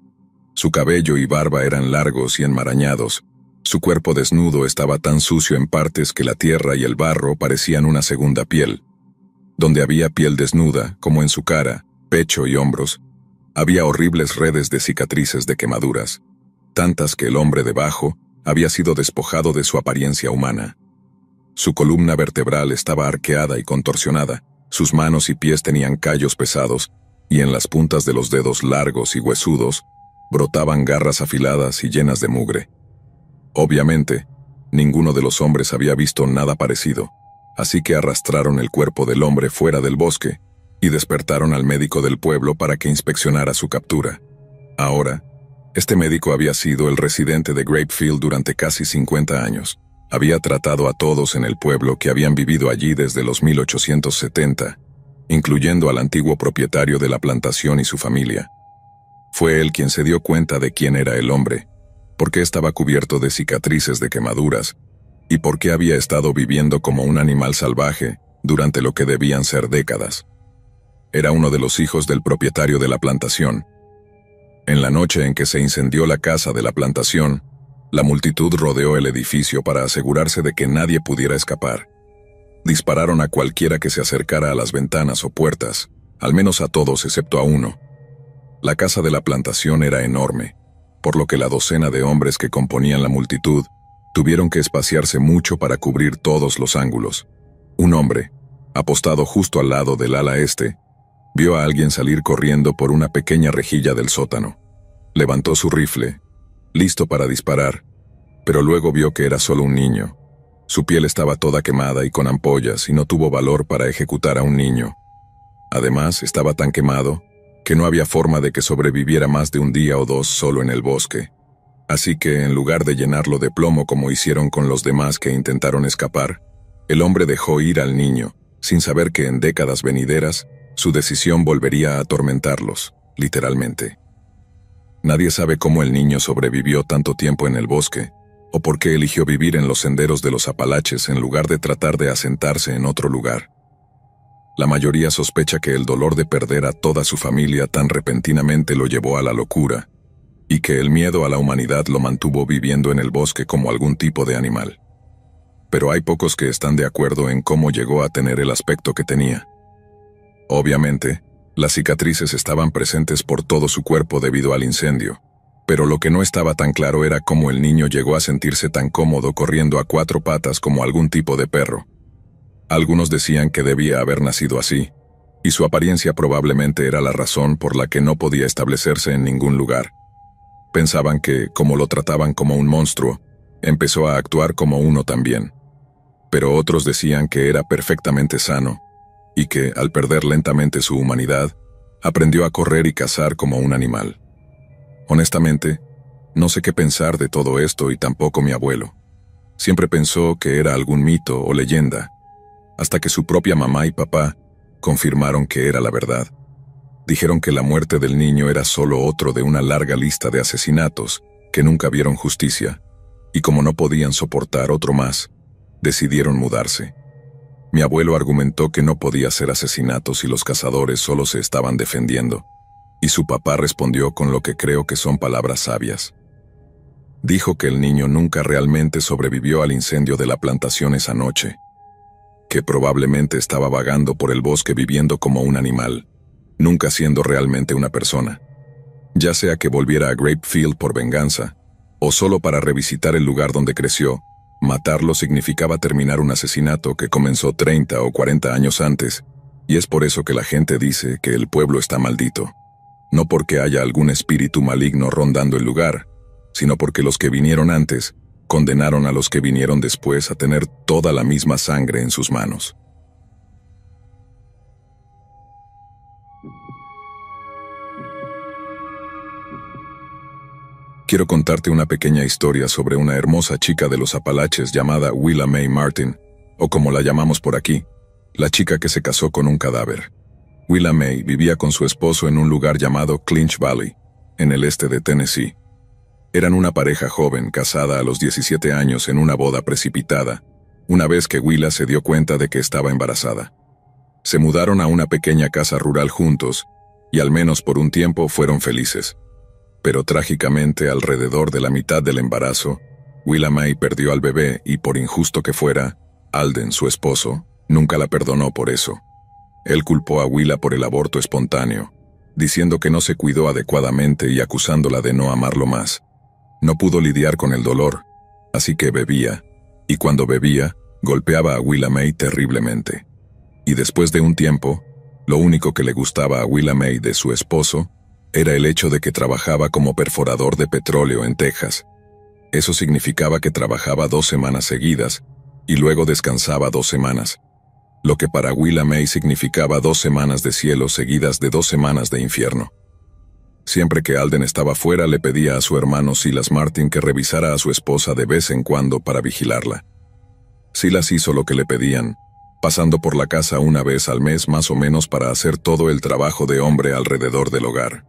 Su cabello y barba eran largos y enmarañados. Su cuerpo desnudo estaba tan sucio en partes que la tierra y el barro parecían una segunda piel. Donde había piel desnuda, como en su cara, pecho y hombros, había horribles redes de cicatrices de quemaduras, tantas que el hombre debajo había sido despojado de su apariencia humana. Su columna vertebral estaba arqueada y contorsionada, sus manos y pies tenían callos pesados, y en las puntas de los dedos largos y huesudos brotaban garras afiladas y llenas de mugre. Obviamente, ninguno de los hombres había visto nada parecido, así que arrastraron el cuerpo del hombre fuera del bosque y despertaron al médico del pueblo para que inspeccionara su captura. Ahora, este médico había sido el residente de Grapefield durante casi 50 años. Había tratado a todos en el pueblo que habían vivido allí desde los 1870, incluyendo al antiguo propietario de la plantación y su familia. Fue él quien se dio cuenta de quién era el hombre, por qué estaba cubierto de cicatrices de quemaduras, y por qué había estado viviendo como un animal salvaje durante lo que debían ser décadas. Era uno de los hijos del propietario de la plantación. En la noche en que se incendió la casa de la plantación, la multitud rodeó el edificio para asegurarse de que nadie pudiera escapar. Dispararon a cualquiera que se acercara a las ventanas o puertas, al menos a todos excepto a uno. La casa de la plantación era enorme, por lo que la docena de hombres que componían la multitud tuvieron que espaciarse mucho para cubrir todos los ángulos. Un hombre, apostado justo al lado del ala este, vio a alguien salir corriendo por una pequeña rejilla del sótano. Levantó su rifle, listo para disparar, pero luego vio que era solo un niño. Su piel estaba toda quemada y con ampollas y no tuvo valor para ejecutar a un niño. Además, estaba tan quemado que no había forma de que sobreviviera más de un día o dos solo en el bosque. Así que, en lugar de llenarlo de plomo como hicieron con los demás que intentaron escapar, el hombre dejó ir al niño, sin saber que en décadas venideras, su decisión volvería a atormentarlos, literalmente. Nadie sabe cómo el niño sobrevivió tanto tiempo en el bosque, o por qué eligió vivir en los senderos de los Apalaches en lugar de tratar de asentarse en otro lugar. La mayoría sospecha que el dolor de perder a toda su familia tan repentinamente lo llevó a la locura, y que el miedo a la humanidad lo mantuvo viviendo en el bosque como algún tipo de animal. Pero hay pocos que están de acuerdo en cómo llegó a tener el aspecto que tenía. Obviamente, las cicatrices estaban presentes por todo su cuerpo debido al incendio, pero lo que no estaba tan claro era cómo el niño llegó a sentirse tan cómodo corriendo a 4 patas como algún tipo de perro. Algunos decían que debía haber nacido así, y su apariencia probablemente era la razón por la que no podía establecerse en ningún lugar. Pensaban que, como lo trataban como un monstruo, empezó a actuar como uno también. Pero otros decían que era perfectamente sano, y que, al perder lentamente su humanidad, aprendió a correr y cazar como un animal. Honestamente, no sé qué pensar de todo esto y tampoco mi abuelo. Siempre pensó que era algún mito o leyenda, hasta que su propia mamá y papá confirmaron que era la verdad. Dijeron que la muerte del niño era solo otro de una larga lista de asesinatos que nunca vieron justicia, y como no podían soportar otro más, decidieron mudarse. Mi abuelo argumentó que no podía ser asesinato si los cazadores solo se estaban defendiendo, y su papá respondió con lo que creo que son palabras sabias. Dijo que el niño nunca realmente sobrevivió al incendio de la plantación esa noche, que probablemente estaba vagando por el bosque viviendo como un animal, nunca siendo realmente una persona. Ya sea que volviera a Grapefield por venganza, o solo para revisitar el lugar donde creció, matarlo significaba terminar un asesinato que comenzó 30 o 40 años antes, y es por eso que la gente dice que el pueblo está maldito. No porque haya algún espíritu maligno rondando el lugar, sino porque los que vinieron antes condenaron a los que vinieron después a tener toda la misma sangre en sus manos. Quiero contarte una pequeña historia sobre una hermosa chica de los Apalaches llamada Willa Mae Martin, o como la llamamos por aquí, la chica que se casó con un cadáver. Willa Mae vivía con su esposo en un lugar llamado Clinch Valley, en el este de Tennessee. Eran una pareja joven, casada a los 17 años en una boda precipitada, una vez que Willa se dio cuenta de que estaba embarazada. Se mudaron a una pequeña casa rural juntos, y al menos por un tiempo fueron felices. Pero trágicamente, alrededor de la mitad del embarazo, Willa Mae perdió al bebé y, por injusto que fuera, Alden, su esposo, nunca la perdonó por eso. Él culpó a Willa por el aborto espontáneo, diciendo que no se cuidó adecuadamente y acusándola de no amarlo más. No pudo lidiar con el dolor, así que bebía, y cuando bebía, golpeaba a Willa May terriblemente. Y después de un tiempo, lo único que le gustaba a Willa May de su esposo era el hecho de que trabajaba como perforador de petróleo en Texas. Eso significaba que trabajaba 2 semanas seguidas, y luego descansaba 2 semanas, lo que para Willa May significaba 2 semanas de cielo seguidas de 2 semanas de infierno. Siempre que Alden estaba fuera, le pedía a su hermano Silas Martin que revisara a su esposa de vez en cuando para vigilarla. Silas hizo lo que le pedían, pasando por la casa una vez al mes más o menos para hacer todo el trabajo de hombre alrededor del hogar.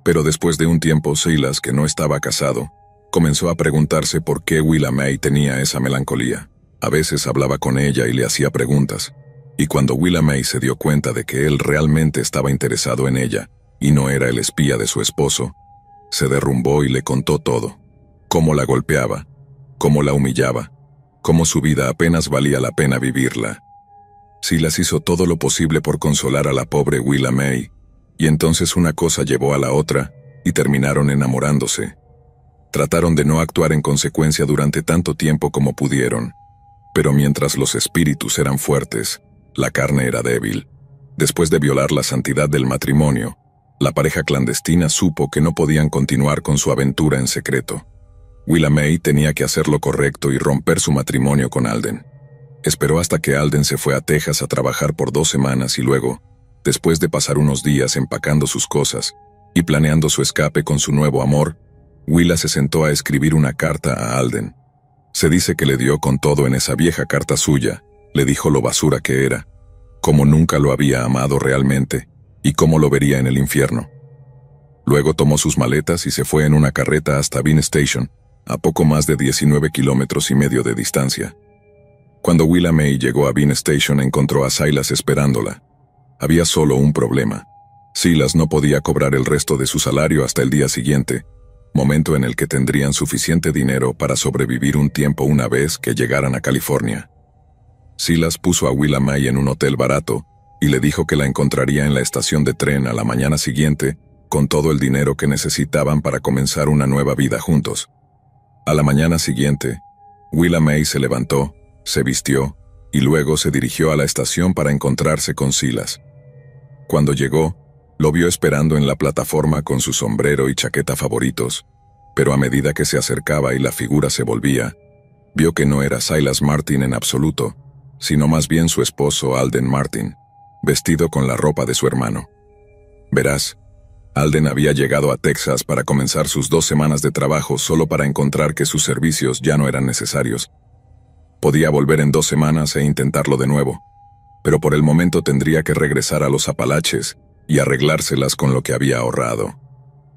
Pero después de un tiempo, Silas, que no estaba casado, comenzó a preguntarse por qué Willa May tenía esa melancolía. A veces hablaba con ella y le hacía preguntas, y cuando Willa May se dio cuenta de que él realmente estaba interesado en ella, y no era el espía de su esposo, se derrumbó y le contó todo. Cómo la golpeaba, cómo la humillaba, cómo su vida apenas valía la pena vivirla. Silas hizo todo lo posible por consolar a la pobre Willa May, y entonces una cosa llevó a la otra, y terminaron enamorándose. Trataron de no actuar en consecuencia durante tanto tiempo como pudieron, pero mientras los espíritus eran fuertes, la carne era débil. Después de violar la santidad del matrimonio, la pareja clandestina supo que no podían continuar con su aventura en secreto. Willa May tenía que hacer lo correcto y romper su matrimonio con Alden. Esperó hasta que Alden se fue a Texas a trabajar por 2 semanas y luego, después de pasar unos días empacando sus cosas y planeando su escape con su nuevo amor, Willa se sentó a escribir una carta a Alden. Se dice que le dio con todo en esa vieja carta suya, le dijo lo basura que era, cómo nunca lo había amado realmente y cómo lo vería en el infierno. Luego tomó sus maletas y se fue en una carreta hasta Bean Station, a poco más de 19,5 kilómetros de distancia. Cuando Willa May llegó a Bean Station, encontró a Silas esperándola. Había solo un problema. Silas no podía cobrar el resto de su salario hasta el día siguiente, momento en el que tendrían suficiente dinero para sobrevivir un tiempo una vez que llegaran a California. Silas puso a Willa May en un hotel barato y le dijo que la encontraría en la estación de tren a la mañana siguiente con todo el dinero que necesitaban para comenzar una nueva vida juntos. A la mañana siguiente, Willa May se levantó, se vistió y luego se dirigió a la estación para encontrarse con Silas. Cuando llegó, lo vio esperando en la plataforma con su sombrero y chaqueta favoritos, pero a medida que se acercaba y la figura se volvía, vio que no era Silas Martin en absoluto, sino más bien su esposo Alden Martin, vestido con la ropa de su hermano. Verás, Alden había llegado a Texas para comenzar sus 2 semanas de trabajo solo para encontrar que sus servicios ya no eran necesarios. Podía volver en 2 semanas e intentarlo de nuevo, pero por el momento tendría que regresar a los Apalaches y arreglárselas con lo que había ahorrado.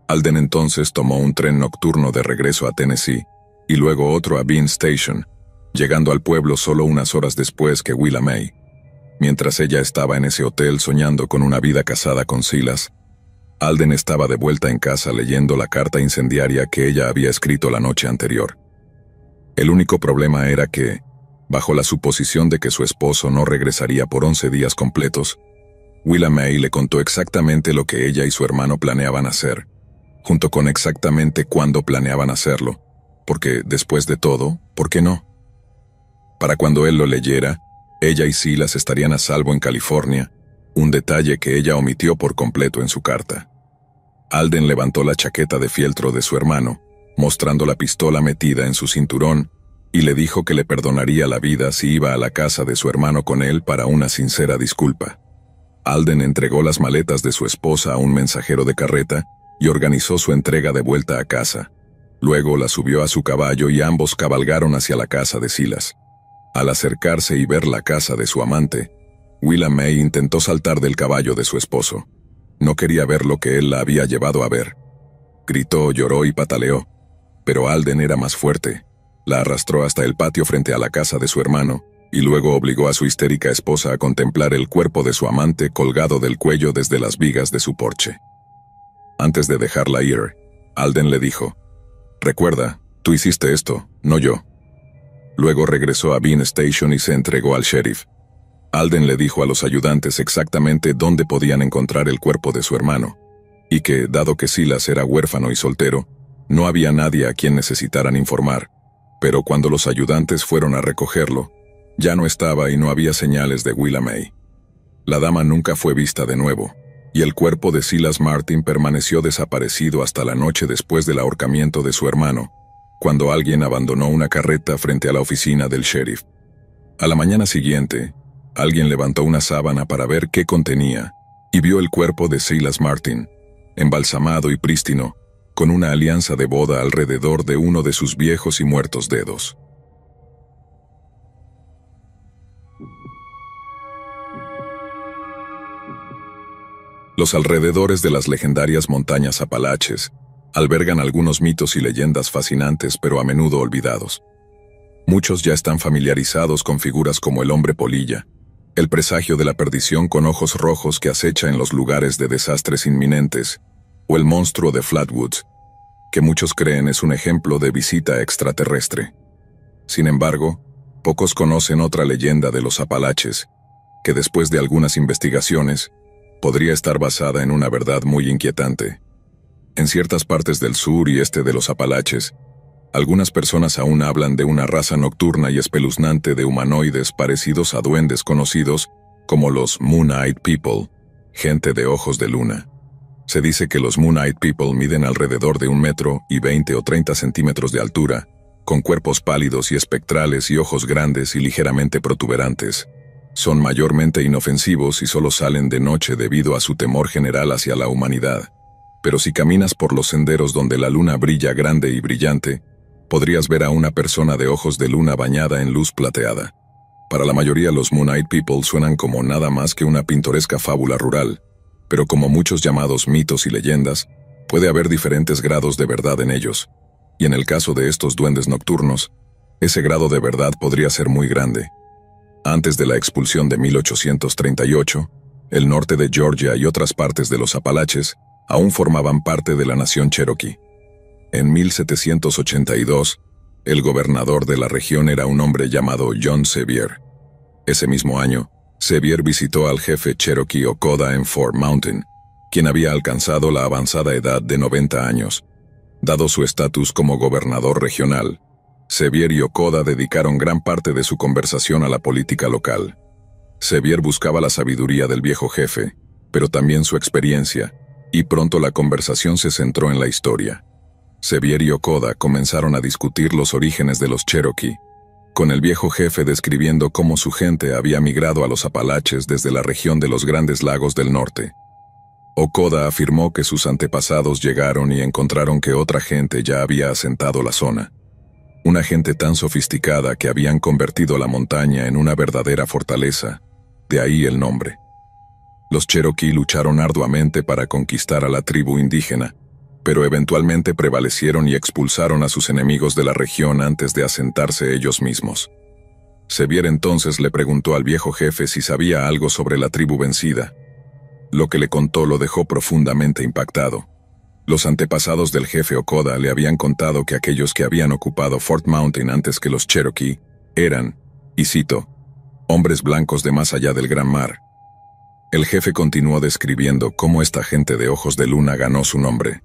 Alden entonces tomó un tren nocturno de regreso a Tennessee y luego otro a Bean Station, llegando al pueblo solo unas horas después que Willa May. Mientras ella estaba en ese hotel soñando con una vida casada con Silas, Alden estaba de vuelta en casa leyendo la carta incendiaria que ella había escrito la noche anterior. El único problema era que, bajo la suposición de que su esposo no regresaría por 11 días completos, Willa May le contó exactamente lo que ella y su hermano planeaban hacer, junto con exactamente cuándo planeaban hacerlo, porque, después de todo, ¿por qué no? Para cuando él lo leyera, ella y Silas estarían a salvo en California, un detalle que ella omitió por completo en su carta. Alden levantó la chaqueta de fieltro de su hermano, mostrando la pistola metida en su cinturón, y le dijo que le perdonaría la vida si iba a la casa de su hermano con él para una sincera disculpa. Alden entregó las maletas de su esposa a un mensajero de carreta y organizó su entrega de vuelta a casa. Luego la subió a su caballo y ambos cabalgaron hacia la casa de Silas. Al acercarse y ver la casa de su amante, Willa May intentó saltar del caballo de su esposo. No quería ver lo que él la había llevado a ver. Gritó, lloró y pataleó, pero Alden era más fuerte. La arrastró hasta el patio frente a la casa de su hermano, y luego obligó a su histérica esposa a contemplar el cuerpo de su amante colgado del cuello desde las vigas de su porche. Antes de dejarla ir, Alden le dijo, «Recuerda, tú hiciste esto, no yo». Luego regresó a Bean Station y se entregó al sheriff. Alden le dijo a los ayudantes exactamente dónde podían encontrar el cuerpo de su hermano, y que, dado que Silas era huérfano y soltero, no había nadie a quien necesitaran informar, Pero cuando los ayudantes fueron a recogerlo, ya no estaba y no había señales de Willa May. La dama nunca fue vista de nuevo, y el cuerpo de Silas Martin permaneció desaparecido hasta la noche después del ahorcamiento de su hermano, cuando alguien abandonó una carreta frente a la oficina del sheriff. A la mañana siguiente, alguien levantó una sábana para ver qué contenía, y vio el cuerpo de Silas Martin, embalsamado y prístino, con una alianza de boda alrededor de uno de sus viejos y muertos dedos. Los alrededores de las legendarias montañas Apalaches albergan algunos mitos y leyendas fascinantes pero a menudo olvidados. Muchos ya están familiarizados con figuras como el hombre polilla, el presagio de la perdición con ojos rojos que acecha en los lugares de desastres inminentes, o el monstruo de Flatwoods, que muchos creen es un ejemplo de visita extraterrestre. Sin embargo, pocos conocen otra leyenda de los Apalaches, que después de algunas investigaciones, podría estar basada en una verdad muy inquietante. En ciertas partes del sur y este de los Apalaches, algunas personas aún hablan de una raza nocturna y espeluznante de humanoides parecidos a duendes conocidos como los Moon-Eyed People, gente de ojos de luna. Se dice que los Moon-Eyed People miden alrededor de 1 metro y 20 o 30 centímetros de altura, con cuerpos pálidos y espectrales y ojos grandes y ligeramente protuberantes. Son mayormente inofensivos y solo salen de noche debido a su temor general hacia la humanidad. Pero si caminas por los senderos donde la luna brilla grande y brillante, podrías ver a una persona de ojos de luna bañada en luz plateada. Para la mayoría los Moon-Eyed People suenan como nada más que una pintoresca fábula rural, pero como muchos llamados mitos y leyendas, puede haber diferentes grados de verdad en ellos, y en el caso de estos duendes nocturnos, ese grado de verdad podría ser muy grande. Antes de la expulsión de 1838, el norte de Georgia y otras partes de los Apalaches aún formaban parte de la nación Cherokee. En 1782, el gobernador de la región era un hombre llamado John Sevier. Ese mismo año, Sevier visitó al jefe Cherokee Okoda en Fort Mountain, quien había alcanzado la avanzada edad de 90 años. Dado su estatus como gobernador regional, Sevier y Okoda dedicaron gran parte de su conversación a la política local. Sevier buscaba la sabiduría del viejo jefe, pero también su experiencia, y pronto la conversación se centró en la historia. Sevier y Okoda comenzaron a discutir los orígenes de los Cherokee, con el viejo jefe describiendo cómo su gente había migrado a los Apalaches desde la región de los Grandes Lagos del Norte. Okoda afirmó que sus antepasados llegaron y encontraron que otra gente ya había asentado la zona. Una gente tan sofisticada que habían convertido la montaña en una verdadera fortaleza, de ahí el nombre. Los Cherokee lucharon arduamente para conquistar a la tribu indígena, pero eventualmente prevalecieron y expulsaron a sus enemigos de la región antes de asentarse ellos mismos. Sevier entonces le preguntó al viejo jefe si sabía algo sobre la tribu vencida. Lo que le contó lo dejó profundamente impactado. Los antepasados del jefe Okoda le habían contado que aquellos que habían ocupado Fort Mountain antes que los Cherokee eran, y cito, hombres blancos de más allá del gran mar. El jefe continuó describiendo cómo esta gente de ojos de luna ganó su nombre.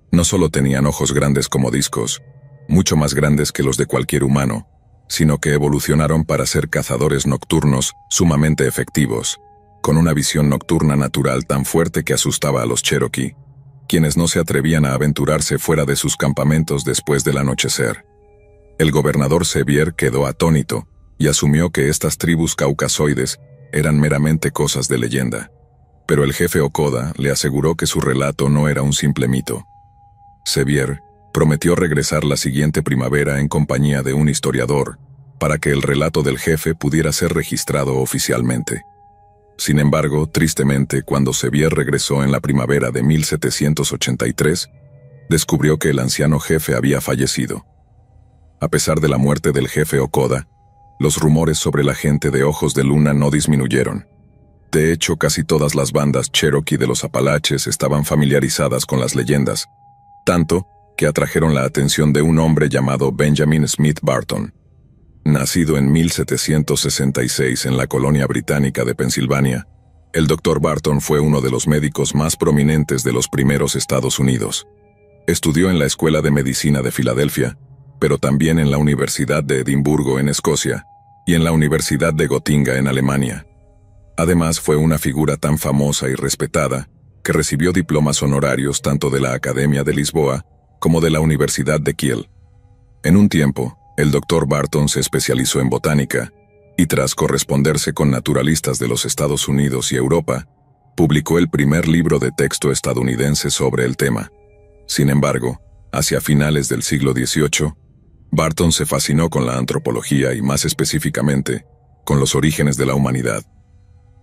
No solo tenían ojos grandes como discos, mucho más grandes que los de cualquier humano, sino que evolucionaron para ser cazadores nocturnos sumamente efectivos, con una visión nocturna natural tan fuerte que asustaba a los Cherokee, quienes no se atrevían a aventurarse fuera de sus campamentos después del anochecer. El gobernador Sevier quedó atónito y asumió que estas tribus caucasoides eran meramente cosas de leyenda, pero el jefe Okoda le aseguró que su relato no era un simple mito. Sevier prometió regresar la siguiente primavera en compañía de un historiador para que el relato del jefe pudiera ser registrado oficialmente. Sin embargo, tristemente, cuando Sevier regresó en la primavera de 1783, descubrió que el anciano jefe había fallecido. A pesar de la muerte del jefe Okoda, los rumores sobre la gente de ojos de luna no disminuyeron. De hecho, casi todas las bandas Cherokee de los Apalaches estaban familiarizadas con las leyendas, tanto que atrajeron la atención de un hombre llamado Benjamin Smith Barton. Nacido en 1766 en la colonia británica de Pensilvania, el Dr. Barton fue uno de los médicos más prominentes de los primeros Estados Unidos. Estudió en la Escuela de Medicina de Filadelfia pero también en la Universidad de Edimburgo en Escocia y en la Universidad de Gotinga en Alemania. Además, fue una figura tan famosa y respetada que recibió diplomas honorarios tanto de la Academia de Lisboa como de la Universidad de Kiel. En un tiempo, el Dr. Barton se especializó en botánica y tras corresponderse con naturalistas de los Estados Unidos y Europa, publicó el primer libro de texto estadounidense sobre el tema. Sin embargo, hacia finales del siglo XVIII, Barton se fascinó con la antropología y más específicamente, con los orígenes de la humanidad.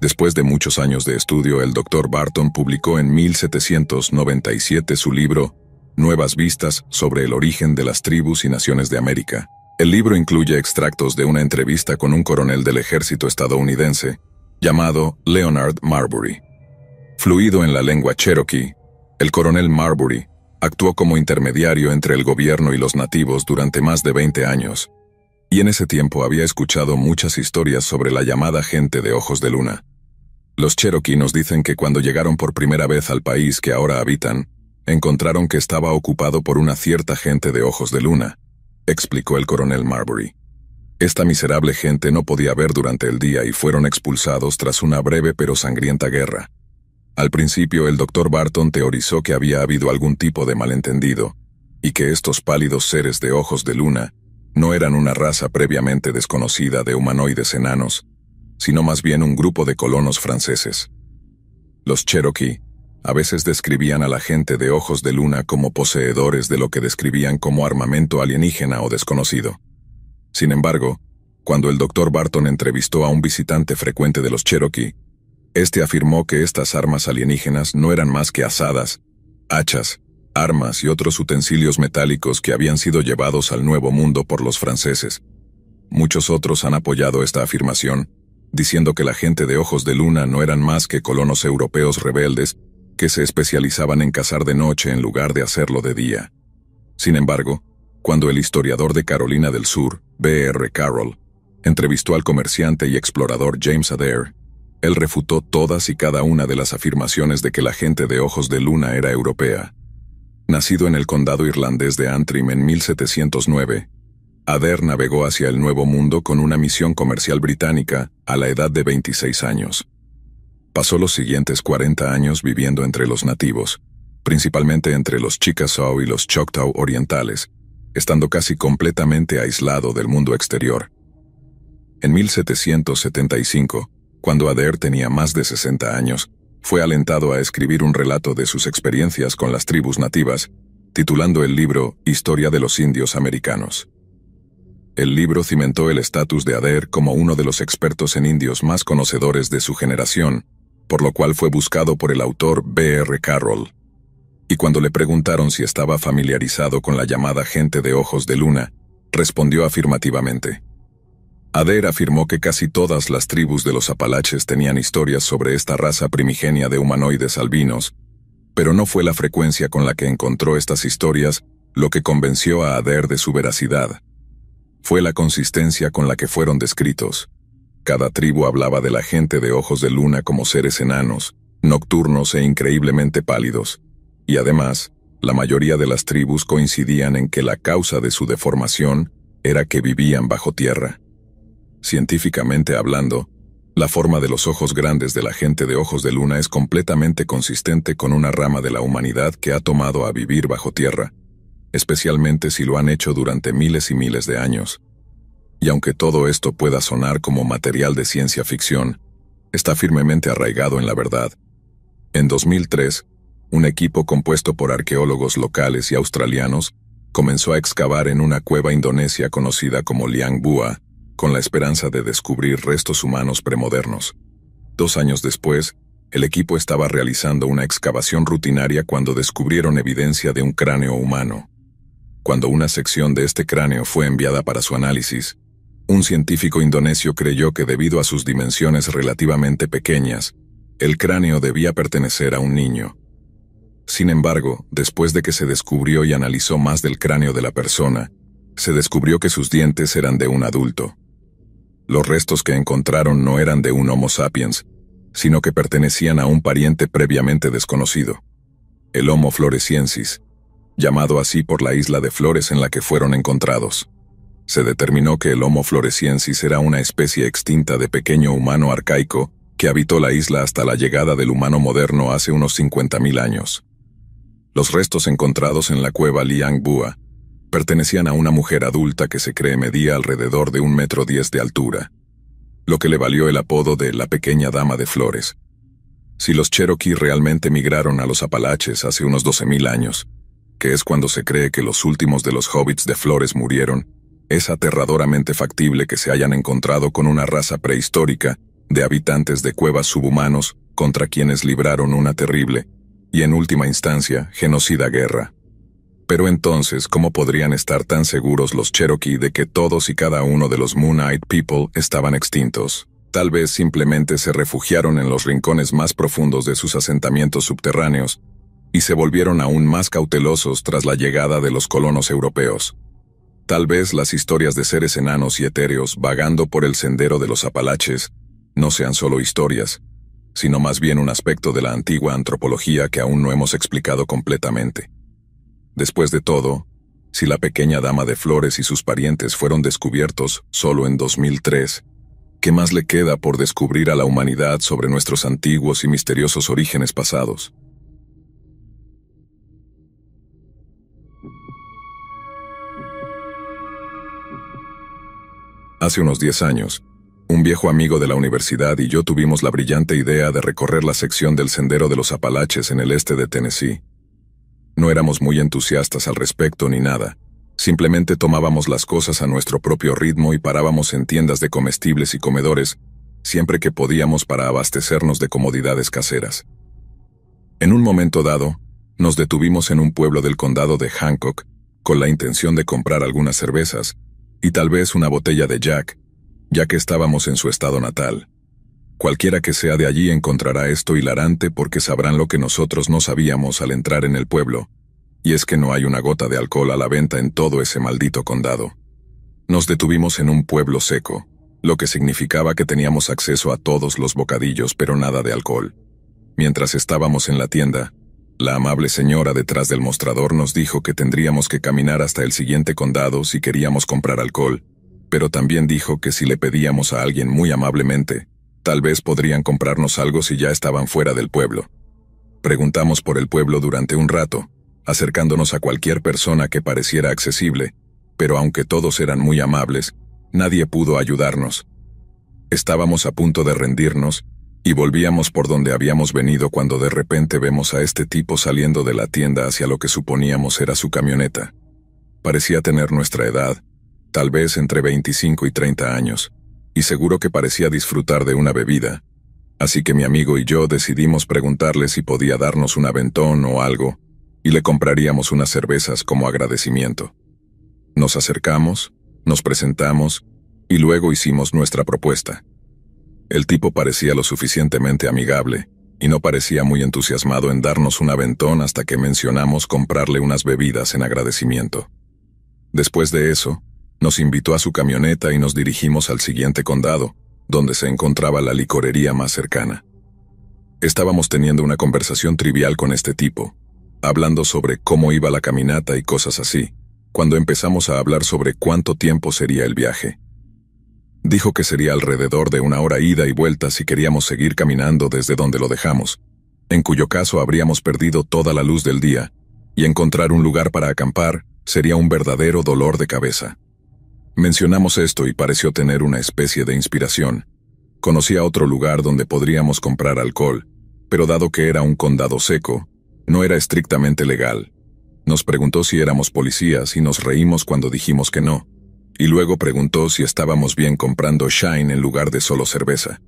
Después de muchos años de estudio, el Dr. Barton publicó en 1797 su libro Nuevas vistas sobre el origen de las tribus y naciones de América. El libro incluye extractos de una entrevista con un coronel del ejército estadounidense llamado Leonard Marbury. Fluido en la lengua cherokee, el coronel Marbury actuó como intermediario entre el gobierno y los nativos durante más de 20 años, y en ese tiempo había escuchado muchas historias sobre la llamada gente de ojos de luna. Los cherokee nos dicen que cuando llegaron por primera vez al país que ahora habitan, encontraron que estaba ocupado por una cierta gente de ojos de luna, explicó el coronel Marbury. Esta miserable gente no podía ver durante el día y fueron expulsados tras una breve pero sangrienta guerra. Al principio, el Dr. Barton teorizó que había habido algún tipo de malentendido, y que estos pálidos seres de ojos de luna no eran una raza previamente desconocida de humanoides enanos, sino más bien un grupo de colonos franceses. Los Cherokee a veces describían a la gente de ojos de luna como poseedores de lo que describían como armamento alienígena o desconocido. Sin embargo, cuando el Dr. Barton entrevistó a un visitante frecuente de los Cherokee, este afirmó que estas armas alienígenas no eran más que azadas, hachas, armas y otros utensilios metálicos que habían sido llevados al Nuevo Mundo por los franceses. Muchos otros han apoyado esta afirmación, diciendo que la gente de ojos de luna no eran más que colonos europeos rebeldes que se especializaban en cazar de noche en lugar de hacerlo de día. Sin embargo, cuando el historiador de Carolina del Sur, B.R. Carroll, entrevistó al comerciante y explorador James Adair, él refutó todas y cada una de las afirmaciones de que la gente de ojos de luna era europea. Nacido en el condado irlandés de Antrim en 1709, Adair navegó hacia el Nuevo Mundo con una misión comercial británica a la edad de 26 años. Pasó los siguientes 40 años viviendo entre los nativos, principalmente entre los Chickasaw y los Choctaw orientales, estando casi completamente aislado del mundo exterior. En 1775, cuando Adair tenía más de 60 años, fue alentado a escribir un relato de sus experiencias con las tribus nativas, titulando el libro Historia de los Indios Americanos. El libro cimentó el estatus de Adair como uno de los expertos en indios más conocedores de su generación, por lo cual fue buscado por el autor B.R. Carroll. Y cuando le preguntaron si estaba familiarizado con la llamada gente de ojos de luna, respondió afirmativamente. Adair afirmó que casi todas las tribus de los Apalaches tenían historias sobre esta raza primigenia de humanoides albinos, pero no fue la frecuencia con la que encontró estas historias lo que convenció a Adair de su veracidad. Fue la consistencia con la que fueron descritos. Cada tribu hablaba de la gente de ojos de luna como seres enanos, nocturnos e increíblemente pálidos, y además, la mayoría de las tribus coincidían en que la causa de su deformación era que vivían bajo tierra. Científicamente hablando, la forma de los ojos grandes de la gente de ojos de luna es completamente consistente con una rama de la humanidad que ha tomado a vivir bajo tierra, especialmente si lo han hecho durante miles y miles de años. Y aunque todo esto pueda sonar como material de ciencia ficción, está firmemente arraigado en la verdad. En 2003, un equipo compuesto por arqueólogos locales y australianos comenzó a excavar en una cueva indonesia conocida como Liang Bua, con la esperanza de descubrir restos humanos premodernos. 2 años después, el equipo estaba realizando una excavación rutinaria cuando descubrieron evidencia de un cráneo humano. Cuando una sección de este cráneo fue enviada para su análisis, un científico indonesio creyó que debido a sus dimensiones relativamente pequeñas, el cráneo debía pertenecer a un niño. Sin embargo, después de que se descubrió y analizó más del cráneo de la persona, se descubrió que sus dientes eran de un adulto. Los restos que encontraron no eran de un Homo sapiens, sino que pertenecían a un pariente previamente desconocido, el Homo floresiensis, llamado así por la isla de flores en la que fueron encontrados. Se determinó que el Homo floresiensis era una especie extinta de pequeño humano arcaico que habitó la isla hasta la llegada del humano moderno hace unos 50.000 años. Los restos encontrados en la cueva Liang Bua pertenecían a una mujer adulta que se cree medía alrededor de 1,10 m de altura, lo que le valió el apodo de la pequeña dama de flores. Si los Cherokee realmente migraron a los Apalaches hace unos 12.000 años, que es cuando se cree que los últimos de los hobbits de flores murieron, es aterradoramente factible que se hayan encontrado con una raza prehistórica de habitantes de cuevas subhumanos contra quienes libraron una terrible, y en última instancia, genocida guerra. Pero entonces, ¿cómo podrían estar tan seguros los Cherokee de que todos y cada uno de los Moon-Eyed People estaban extintos? Tal vez simplemente se refugiaron en los rincones más profundos de sus asentamientos subterráneos y se volvieron aún más cautelosos tras la llegada de los colonos europeos. Tal vez las historias de seres enanos y etéreos vagando por el sendero de los Apalaches no sean solo historias, sino más bien un aspecto de la antigua antropología que aún no hemos explicado completamente. Después de todo, si la pequeña dama de flores y sus parientes fueron descubiertos solo en 2003, ¿qué más le queda por descubrir a la humanidad sobre nuestros antiguos y misteriosos orígenes pasados? Hace unos 10 años, un viejo amigo de la universidad y yo tuvimos la brillante idea de recorrer la sección del Sendero de los Apalaches en el este de Tennessee. No éramos muy entusiastas al respecto ni nada. Simplemente tomábamos las cosas a nuestro propio ritmo y parábamos en tiendas de comestibles y comedores siempre que podíamos para abastecernos de comodidades caseras. En un momento dado, nos detuvimos en un pueblo del condado de Hancock con la intención de comprar algunas cervezas y tal vez una botella de Jack, ya que estábamos en su estado natal. Cualquiera que sea de allí encontrará esto hilarante porque sabrán lo que nosotros no sabíamos al entrar en el pueblo, y es que no hay una gota de alcohol a la venta en todo ese maldito condado. Nos detuvimos en un pueblo seco, lo que significaba que teníamos acceso a todos los bocadillos pero nada de alcohol. Mientras estábamos en la tienda, la amable señora detrás del mostrador nos dijo que tendríamos que caminar hasta el siguiente condado si queríamos comprar alcohol, pero también dijo que si le pedíamos a alguien muy amablemente, tal vez podrían comprarnos algo si ya estaban fuera del pueblo. Preguntamos por el pueblo durante un rato, acercándonos a cualquier persona que pareciera accesible, pero aunque todos eran muy amables, nadie pudo ayudarnos. Estábamos a punto de rendirnos, y volvíamos por donde habíamos venido cuando de repente vemos a este tipo saliendo de la tienda hacia lo que suponíamos era su camioneta. Parecía tener nuestra edad, tal vez entre 25 y 30 años, y seguro que parecía disfrutar de una bebida. Así que mi amigo y yo decidimos preguntarle si podía darnos un aventón o algo, y le compraríamos unas cervezas como agradecimiento. Nos acercamos, nos presentamos, y luego hicimos nuestra propuesta. El tipo parecía lo suficientemente amigable, y no parecía muy entusiasmado en darnos un aventón hasta que mencionamos comprarle unas bebidas en agradecimiento. Después de eso, nos invitó a su camioneta y nos dirigimos al siguiente condado, donde se encontraba la licorería más cercana. Estábamos teniendo una conversación trivial con este tipo, hablando sobre cómo iba la caminata y cosas así, cuando empezamos a hablar sobre cuánto tiempo sería el viaje. Dijo que sería alrededor de 1 hora ida y vuelta si queríamos seguir caminando desde donde lo dejamos, en cuyo caso habríamos perdido toda la luz del día, y encontrar un lugar para acampar sería un verdadero dolor de cabeza. Mencionamos esto y pareció tener una especie de inspiración. Conocía otro lugar donde podríamos comprar alcohol, pero dado que era un condado seco, no era estrictamente legal. Nos preguntó si éramos policías y nos reímos cuando dijimos que no. Y luego preguntó si estábamos bien comprando Shine en lugar de solo cerveza.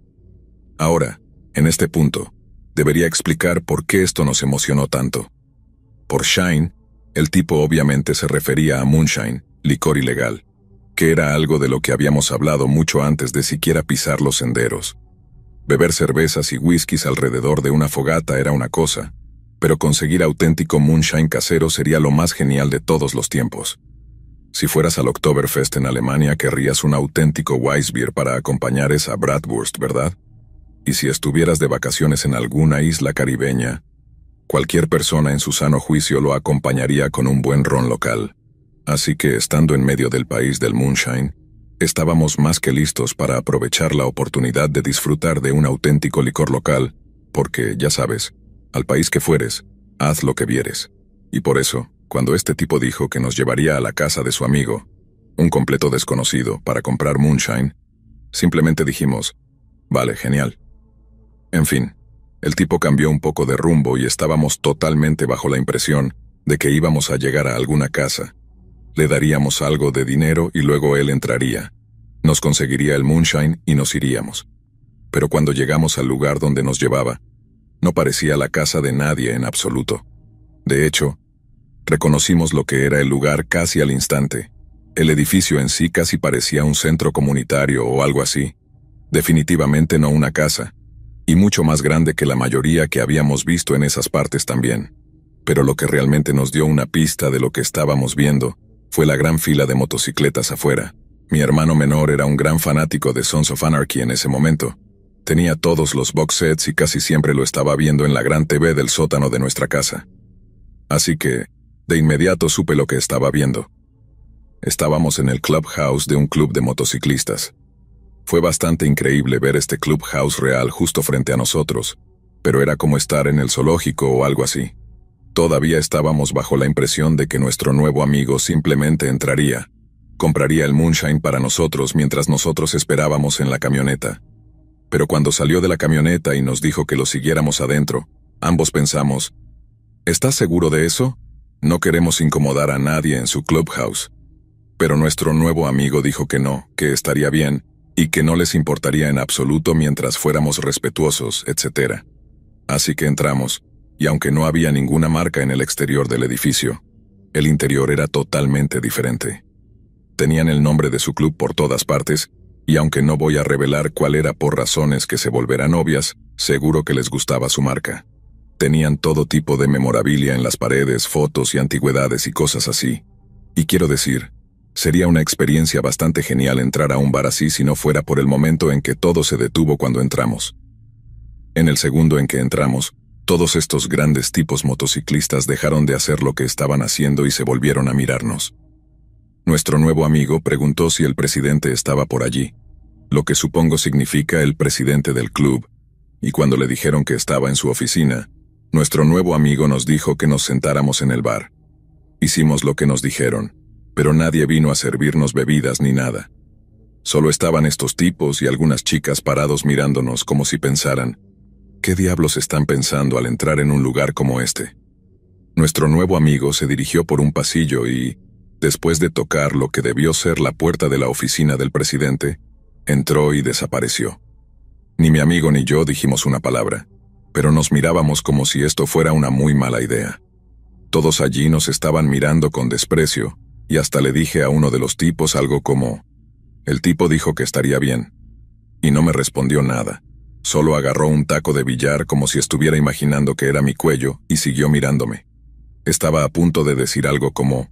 Ahora, en este punto, debería explicar por qué esto nos emocionó tanto. Por Shine, el tipo obviamente se refería a Moonshine, licor ilegal, que era algo de lo que habíamos hablado mucho antes de siquiera pisar los senderos. Beber cervezas y whiskies alrededor de una fogata era una cosa, pero conseguir auténtico Moonshine casero sería lo más genial de todos los tiempos. Si fueras al Oktoberfest en Alemania, querrías un auténtico Weissbier para acompañar esa Bratwurst, ¿verdad? Y si estuvieras de vacaciones en alguna isla caribeña, Cualquier persona en su sano juicio lo acompañaría con un buen ron local. Así que, estando en medio del país del moonshine, estábamos más que listos para aprovechar la oportunidad de disfrutar de un auténtico licor local, porque, ya sabes, al país que fueres, haz lo que vieres. Y por eso, cuando este tipo dijo que nos llevaría a la casa de su amigo, un completo desconocido, para comprar moonshine, simplemente dijimos, vale, genial. En fin, el tipo cambió un poco de rumbo y estábamos totalmente bajo la impresión de que íbamos a llegar a alguna casa. Le daríamos algo de dinero y luego él entraría. Nos conseguiría el moonshine y nos iríamos. Pero cuando llegamos al lugar donde nos llevaba, no parecía la casa de nadie en absoluto. De hecho, reconocimos lo que era el lugar casi al instante. El edificio en sí casi parecía un centro comunitario o algo así. Definitivamente no una casa. Y mucho más grande que la mayoría que habíamos visto en esas partes también. Pero lo que realmente nos dio una pista de lo que estábamos viendo fue la gran fila de motocicletas afuera. Mi hermano menor era un gran fanático de Sons of Anarchy en ese momento. Tenía todos los box sets y casi siempre lo estaba viendo en la gran TV del sótano de nuestra casa. Así que, de inmediato supe lo que estaba viendo. Estábamos en el clubhouse de un club de motociclistas. Fue bastante increíble ver este clubhouse real justo frente a nosotros, pero era como estar en el zoológico o algo así. Todavía estábamos bajo la impresión de que nuestro nuevo amigo simplemente entraría, compraría el moonshine para nosotros mientras nosotros esperábamos en la camioneta. Pero cuando salió de la camioneta y nos dijo que lo siguiéramos adentro, ambos pensamos, ¿estás seguro de eso? No queremos incomodar a nadie en su clubhouse. Pero nuestro nuevo amigo dijo que no, que estaría bien, y que no les importaría en absoluto mientras fuéramos respetuosos, etc. Así que entramos, y aunque no había ninguna marca en el exterior del edificio, el interior era totalmente diferente. Tenían el nombre de su club por todas partes, y aunque no voy a revelar cuál era por razones que se volverán obvias, seguro que les gustaba su marca. Tenían todo tipo de memorabilia en las paredes, fotos y antigüedades y cosas así. Y quiero decir, sería una experiencia bastante genial entrar a un bar así si no fuera por el momento en que todo se detuvo cuando entramos. En el segundo en que entramos, todos estos grandes tipos motociclistas dejaron de hacer lo que estaban haciendo y se volvieron a mirarnos. Nuestro nuevo amigo preguntó si el presidente estaba por allí, lo que supongo significa el presidente del club, y cuando le dijeron que estaba en su oficina, nuestro nuevo amigo nos dijo que nos sentáramos en el bar. Hicimos lo que nos dijeron, pero nadie vino a servirnos bebidas ni nada. Solo estaban estos tipos y algunas chicas parados mirándonos como si pensaran, ¿qué diablos están pensando al entrar en un lugar como este? Nuestro nuevo amigo se dirigió por un pasillo y, después de tocar lo que debió ser la puerta de la oficina del presidente, entró y desapareció. Ni mi amigo ni yo dijimos una palabra, pero nos mirábamos como si esto fuera una muy mala idea. Todos allí nos estaban mirando con desprecio, y hasta le dije a uno de los tipos algo como, el tipo dijo que estaría bien. Y no me respondió nada. Solo agarró un taco de billar como si estuviera imaginando que era mi cuello y siguió mirándome. Estaba a punto de decir algo como,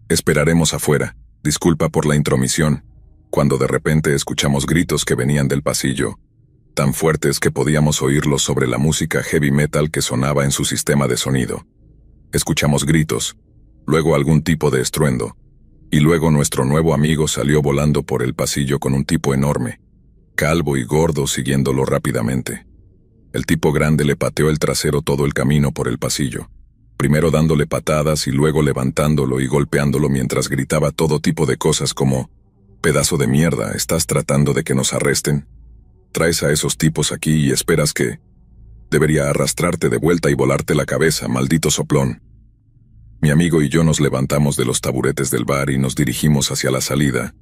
esperaremos afuera, disculpa por la intromisión, cuando de repente escuchamos gritos que venían del pasillo, tan fuertes que podíamos oírlos sobre la música heavy metal que sonaba en su sistema de sonido. Escuchamos gritos, luego algún tipo de estruendo, y luego nuestro nuevo amigo salió volando por el pasillo con un tipo enorme, calvo y gordo siguiéndolo rápidamente. El tipo grande le pateó el trasero todo el camino por el pasillo, primero dándole patadas y luego levantándolo y golpeándolo mientras gritaba todo tipo de cosas como, pedazo de mierda, ¿estás tratando de que nos arresten? Traes a esos tipos aquí y esperas que... Debería arrastrarte de vuelta y volarte la cabeza, maldito soplón. Mi amigo y yo nos levantamos de los taburetes del bar y nos dirigimos hacia la salida,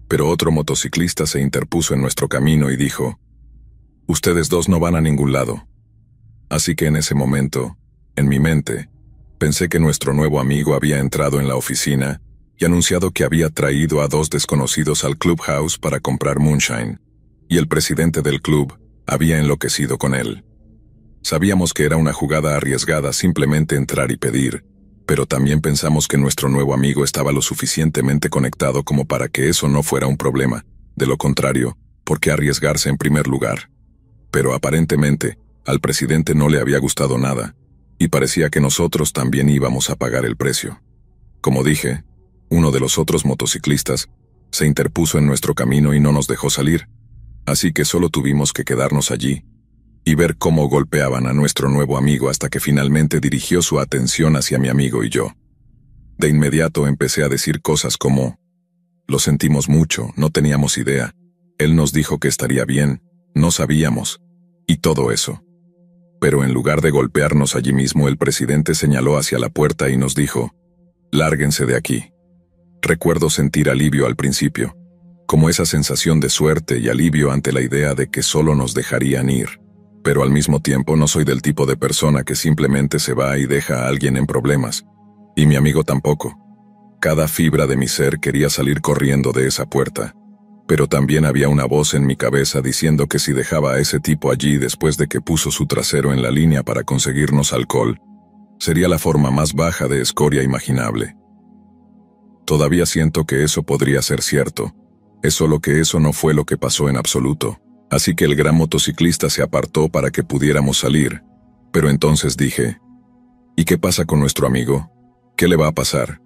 pero otro motociclista se interpuso en nuestro camino y dijo, ustedes dos no van a ningún lado. Así que en ese momento, en mi mente, pensé que nuestro nuevo amigo había entrado en la oficina y anunciado que había traído a dos desconocidos al clubhouse para comprar moonshine, y el presidente del club había enloquecido con él. Sabíamos que era una jugada arriesgada simplemente entrar y pedir, pero también pensamos que nuestro nuevo amigo estaba lo suficientemente conectado como para que eso no fuera un problema. De lo contrario, ¿por qué arriesgarse en primer lugar? Pero aparentemente, al presidente no le había gustado nada, y parecía que nosotros también íbamos a pagar el precio. Como dije, uno de los otros motociclistas se interpuso en nuestro camino y no nos dejó salir, así que solo tuvimos que quedarnos allí y ver cómo golpeaban a nuestro nuevo amigo hasta que finalmente dirigió su atención hacia mi amigo y yo. De inmediato empecé a decir cosas como: lo sentimos mucho, no teníamos idea, él nos dijo que estaría bien, no sabíamos, y todo eso. Pero en lugar de golpearnos allí mismo, el presidente señaló hacia la puerta y nos dijo: lárguense de aquí. Recuerdo sentir alivio al principio, como esa sensación de suerte y alivio ante la idea de que solo nos dejarían ir. Pero al mismo tiempo no soy del tipo de persona que simplemente se va y deja a alguien en problemas, y mi amigo tampoco. Cada fibra de mi ser quería salir corriendo de esa puerta, pero también había una voz en mi cabeza diciendo que si dejaba a ese tipo allí después de que puso su trasero en la línea para conseguirnos alcohol, sería la forma más baja de escoria imaginable. Todavía siento que eso podría ser cierto, es solo que eso no fue lo que pasó en absoluto. Así que el gran motociclista se apartó para que pudiéramos salir, pero entonces dije: ¿y qué pasa con nuestro amigo? ¿Qué le va a pasar?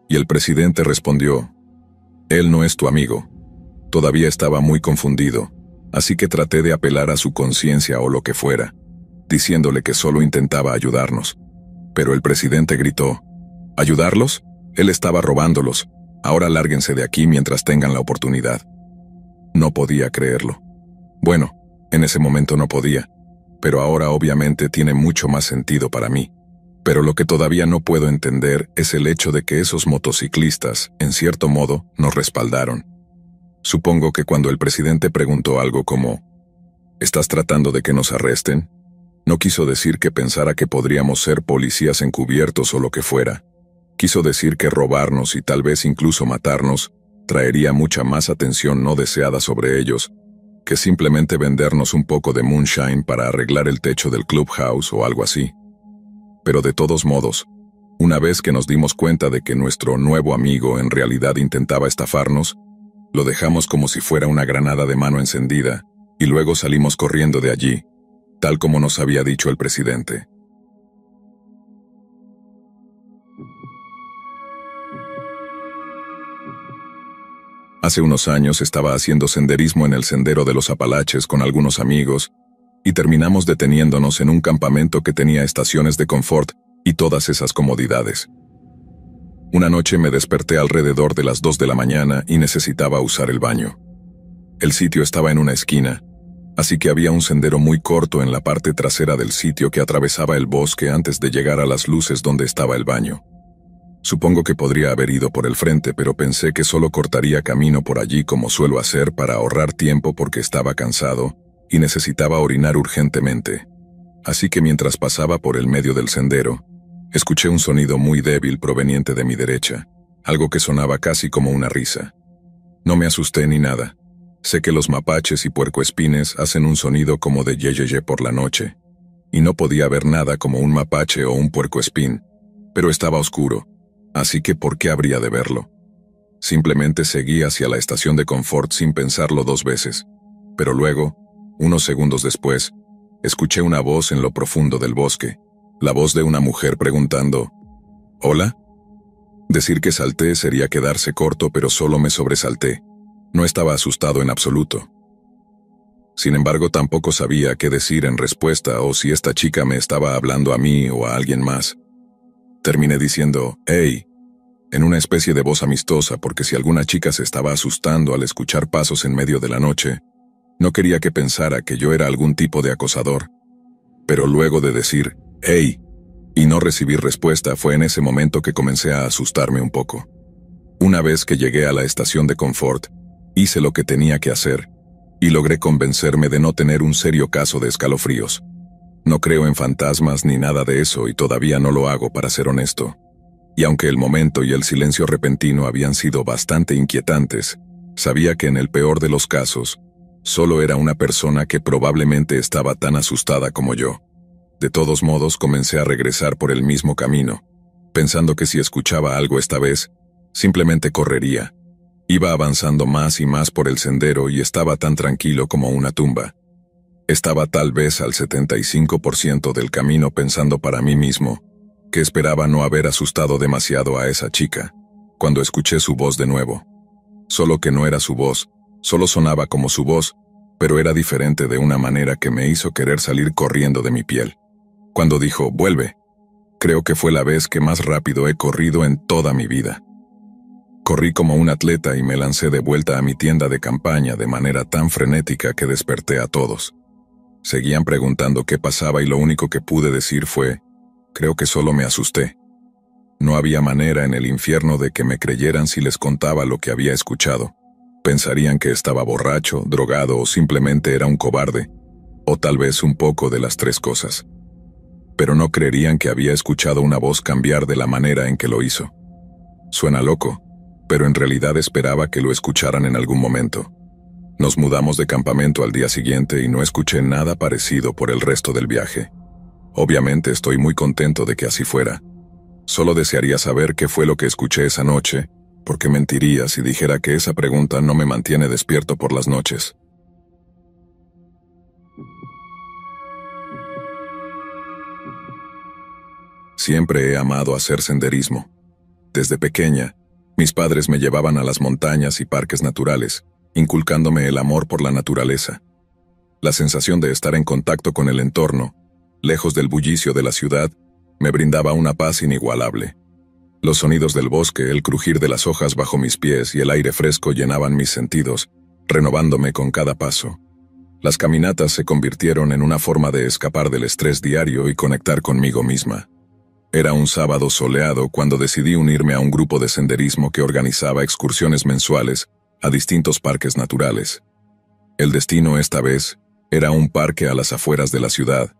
Y el presidente respondió: él no es tu amigo. Todavía estaba muy confundido, así que traté de apelar a su conciencia o lo que fuera, diciéndole que solo intentaba ayudarnos. Pero el presidente gritó: ¿ayudarlos? Él estaba robándolos, ahora lárguense de aquí mientras tengan la oportunidad. No podía creerlo. Bueno, en ese momento no podía, pero ahora obviamente tiene mucho más sentido para mí. Pero lo que todavía no puedo entender es el hecho de que esos motociclistas, en cierto modo, nos respaldaron. Supongo que cuando el presidente preguntó algo como: ¿estás tratando de que nos arresten?, no quiso decir que pensara que podríamos ser policías encubiertos o lo que fuera. Quiso decir que robarnos y tal vez incluso matarnos traería mucha más atención no deseada sobre ellos que simplemente vendernos un poco de moonshine para arreglar el techo del clubhouse o algo así. Pero de todos modos, una vez que nos dimos cuenta de que nuestro nuevo amigo en realidad intentaba estafarnos, lo dejamos como si fuera una granada de mano encendida, y luego salimos corriendo de allí, tal como nos había dicho el presidente. Hace unos años estaba haciendo senderismo en el Sendero de los Apalaches con algunos amigos, y terminamos deteniéndonos en un campamento que tenía estaciones de confort y todas esas comodidades. Una noche me desperté alrededor de las 2 de la mañana y necesitaba usar el baño. El sitio estaba en una esquina, así que había un sendero muy corto en la parte trasera del sitio que atravesaba el bosque antes de llegar a las luces donde estaba el baño. Supongo que podría haber ido por el frente, pero pensé que solo cortaría camino por allí como suelo hacer para ahorrar tiempo porque estaba cansado y necesitaba orinar urgentemente. Así que mientras pasaba por el medio del sendero, escuché un sonido muy débil proveniente de mi derecha, algo que sonaba casi como una risa. No me asusté ni nada. Sé que los mapaches y puercoespines hacen un sonido como de yeyeye por la noche, y no podía ver nada como un mapache o un puercoespín, pero estaba oscuro. Así que ¿por qué habría de verlo? Simplemente seguí hacia la estación de confort sin pensarlo 2 veces. Pero luego, unos segundos después, escuché una voz en lo profundo del bosque, la voz de una mujer preguntando: ¿hola? Decir que salté sería quedarse corto, pero solo me sobresalté. No estaba asustado en absoluto. Sin embargo, tampoco sabía qué decir en respuesta o si esta chica me estaba hablando a mí o a alguien más. Terminé diciendo: «Hey», en una especie de voz amistosa, porque si alguna chica se estaba asustando al escuchar pasos en medio de la noche, no quería que pensara que yo era algún tipo de acosador. Pero luego de decir «hey» y no recibir respuesta, fue en ese momento que comencé a asustarme un poco. Una vez que llegué a la estación de confort, hice lo que tenía que hacer, y logré convencerme de no tener un serio caso de escalofríos. No creo en fantasmas ni nada de eso y todavía no lo hago, para ser honesto. Y aunque el momento y el silencio repentino habían sido bastante inquietantes, sabía que en el peor de los casos, solo era una persona que probablemente estaba tan asustada como yo. De todos modos, comencé a regresar por el mismo camino, pensando que si escuchaba algo esta vez, simplemente correría. Iba avanzando más y más por el sendero y estaba tan tranquilo como una tumba. Estaba tal vez al 75% del camino pensando para mí mismo que esperaba no haber asustado demasiado a esa chica, cuando escuché su voz de nuevo. Solo que no era su voz, solo sonaba como su voz, pero era diferente de una manera que me hizo querer salir corriendo de mi piel. Cuando dijo, vuelve, creo que fue la vez que más rápido he corrido en toda mi vida. Corrí como un atleta y me lancé de vuelta a mi tienda de campaña de manera tan frenética que desperté a todos. Seguían preguntando qué pasaba y lo único que pude decir fue, creo que solo me asusté. No había manera en el infierno de que me creyeran si les contaba lo que había escuchado. Pensarían que estaba borracho, drogado o simplemente era un cobarde, o tal vez un poco de las tres cosas. Pero no creerían que había escuchado una voz cambiar de la manera en que lo hizo. Suena loco, pero en realidad esperaba que lo escucharan en algún momento. Nos mudamos de campamento al día siguiente y no escuché nada parecido por el resto del viaje. Obviamente estoy muy contento de que así fuera. Solo desearía saber qué fue lo que escuché esa noche, porque mentiría si dijera que esa pregunta no me mantiene despierto por las noches. Siempre he amado hacer senderismo. Desde pequeña, mis padres me llevaban a las montañas y parques naturales, inculcándome el amor por la naturaleza. La sensación de estar en contacto con el entorno, lejos del bullicio de la ciudad, me brindaba una paz inigualable. Los sonidos del bosque, el crujir de las hojas bajo mis pies y el aire fresco llenaban mis sentidos, renovándome con cada paso. Las caminatas se convirtieron en una forma de escapar del estrés diario y conectar conmigo misma. Era un sábado soleado cuando decidí unirme a un grupo de senderismo que organizaba excursiones mensuales a distintos parques naturales. El destino esta vez era un parque a las afueras de la ciudad,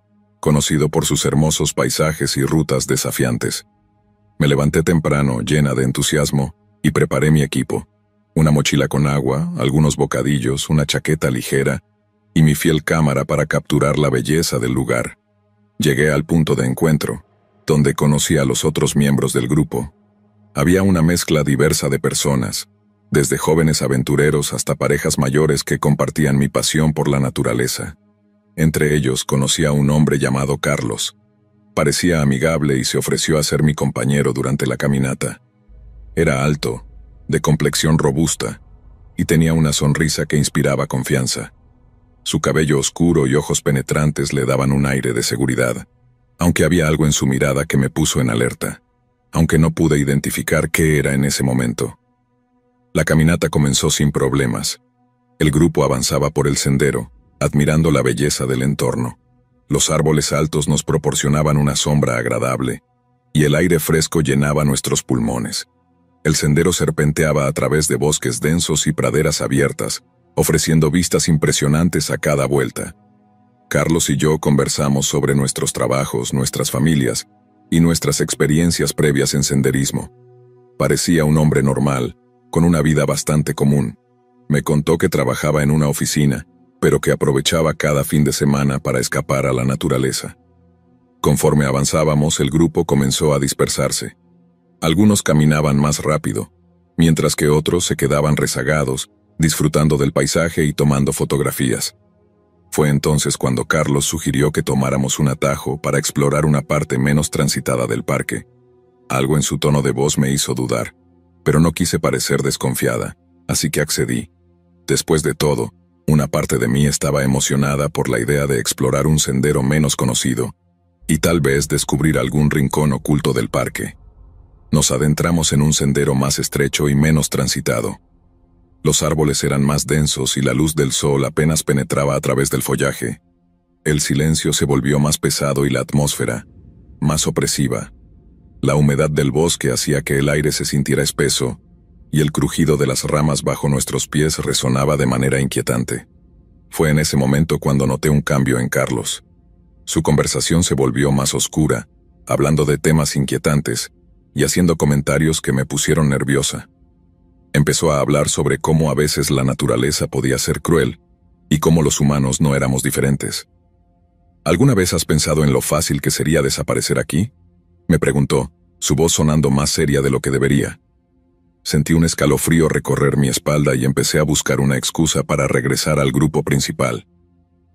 conocido por sus hermosos paisajes y rutas desafiantes. Me levanté temprano, llena de entusiasmo, y preparé mi equipo. Una mochila con agua, algunos bocadillos, una chaqueta ligera y mi fiel cámara para capturar la belleza del lugar. Llegué al punto de encuentro, donde conocí a los otros miembros del grupo. Había una mezcla diversa de personas, desde jóvenes aventureros hasta parejas mayores que compartían mi pasión por la naturaleza. Entre ellos conocí a un hombre llamado Carlos. Parecía amigable y se ofreció a ser mi compañero durante la caminata. Era alto, de complexión robusta, y tenía una sonrisa que inspiraba confianza. Su cabello oscuro y ojos penetrantes le daban un aire de seguridad, aunque había algo en su mirada que me puso en alerta, aunque no pude identificar qué era en ese momento. La caminata comenzó sin problemas. El grupo avanzaba por el sendero, admirando la belleza del entorno. Los árboles altos nos proporcionaban una sombra agradable, y el aire fresco llenaba nuestros pulmones. El sendero serpenteaba a través de bosques densos y praderas abiertas, ofreciendo vistas impresionantes a cada vuelta. Carlos y yo conversamos sobre nuestros trabajos, nuestras familias y nuestras experiencias previas en senderismo. Parecía un hombre normal, con una vida bastante común. Me contó que trabajaba en una oficina, pero que aprovechaba cada fin de semana para escapar a la naturaleza. Conforme avanzábamos, el grupo comenzó a dispersarse. Algunos caminaban más rápido, mientras que otros se quedaban rezagados, disfrutando del paisaje y tomando fotografías. Fue entonces cuando Carlos sugirió que tomáramos un atajo para explorar una parte menos transitada del parque. Algo en su tono de voz me hizo dudar, pero no quise parecer desconfiada, así que accedí. Después de todo, una parte de mí estaba emocionada por la idea de explorar un sendero menos conocido y tal vez descubrir algún rincón oculto del parque. Nos adentramos en un sendero más estrecho y menos transitado. Los árboles eran más densos y la luz del sol apenas penetraba a través del follaje. El silencio se volvió más pesado y la atmósfera más opresiva. La humedad del bosque hacía que el aire se sintiera espeso, y el crujido de las ramas bajo nuestros pies resonaba de manera inquietante. Fue en ese momento cuando noté un cambio en Carlos. Su conversación se volvió más oscura, hablando de temas inquietantes y haciendo comentarios que me pusieron nerviosa. Empezó a hablar sobre cómo a veces la naturaleza podía ser cruel y cómo los humanos no éramos diferentes. ¿Alguna vez has pensado en lo fácil que sería desaparecer aquí?, me preguntó, su voz sonando más seria de lo que debería. Sentí un escalofrío recorrer mi espalda y empecé a buscar una excusa para regresar al grupo principal.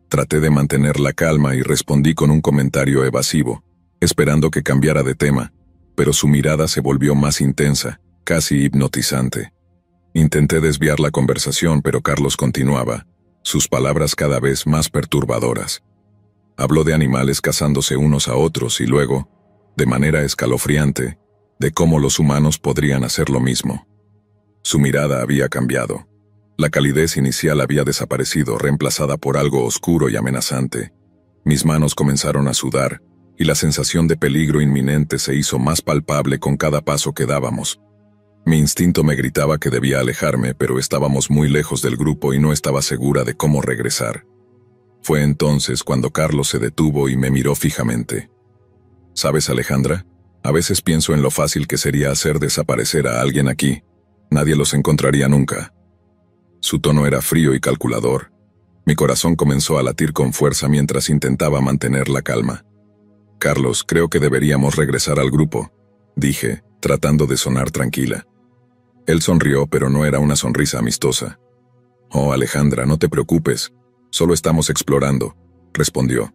Traté de mantener la calma y respondí con un comentario evasivo, esperando que cambiara de tema, pero su mirada se volvió más intensa, casi hipnotizante. Intenté desviar la conversación, pero Carlos continuaba, sus palabras cada vez más perturbadoras. Habló de animales cazándose unos a otros y luego, de manera escalofriante, de cómo los humanos podrían hacer lo mismo. Su mirada había cambiado. La calidez inicial había desaparecido, reemplazada por algo oscuro y amenazante. Mis manos comenzaron a sudar, y la sensación de peligro inminente se hizo más palpable con cada paso que dábamos. Mi instinto me gritaba que debía alejarme, pero estábamos muy lejos del grupo y no estaba segura de cómo regresar. Fue entonces cuando Carlos se detuvo y me miró fijamente. ¿Sabes, Alejandra? A veces pienso en lo fácil que sería hacer desaparecer a alguien aquí. Nadie los encontraría nunca. Su tono era frío y calculador. Mi corazón comenzó a latir con fuerza mientras intentaba mantener la calma. Carlos, creo que deberíamos regresar al grupo, dije, tratando de sonar tranquila. Él sonrió, pero no era una sonrisa amistosa. Oh, Alejandra, no te preocupes. Solo estamos explorando, respondió.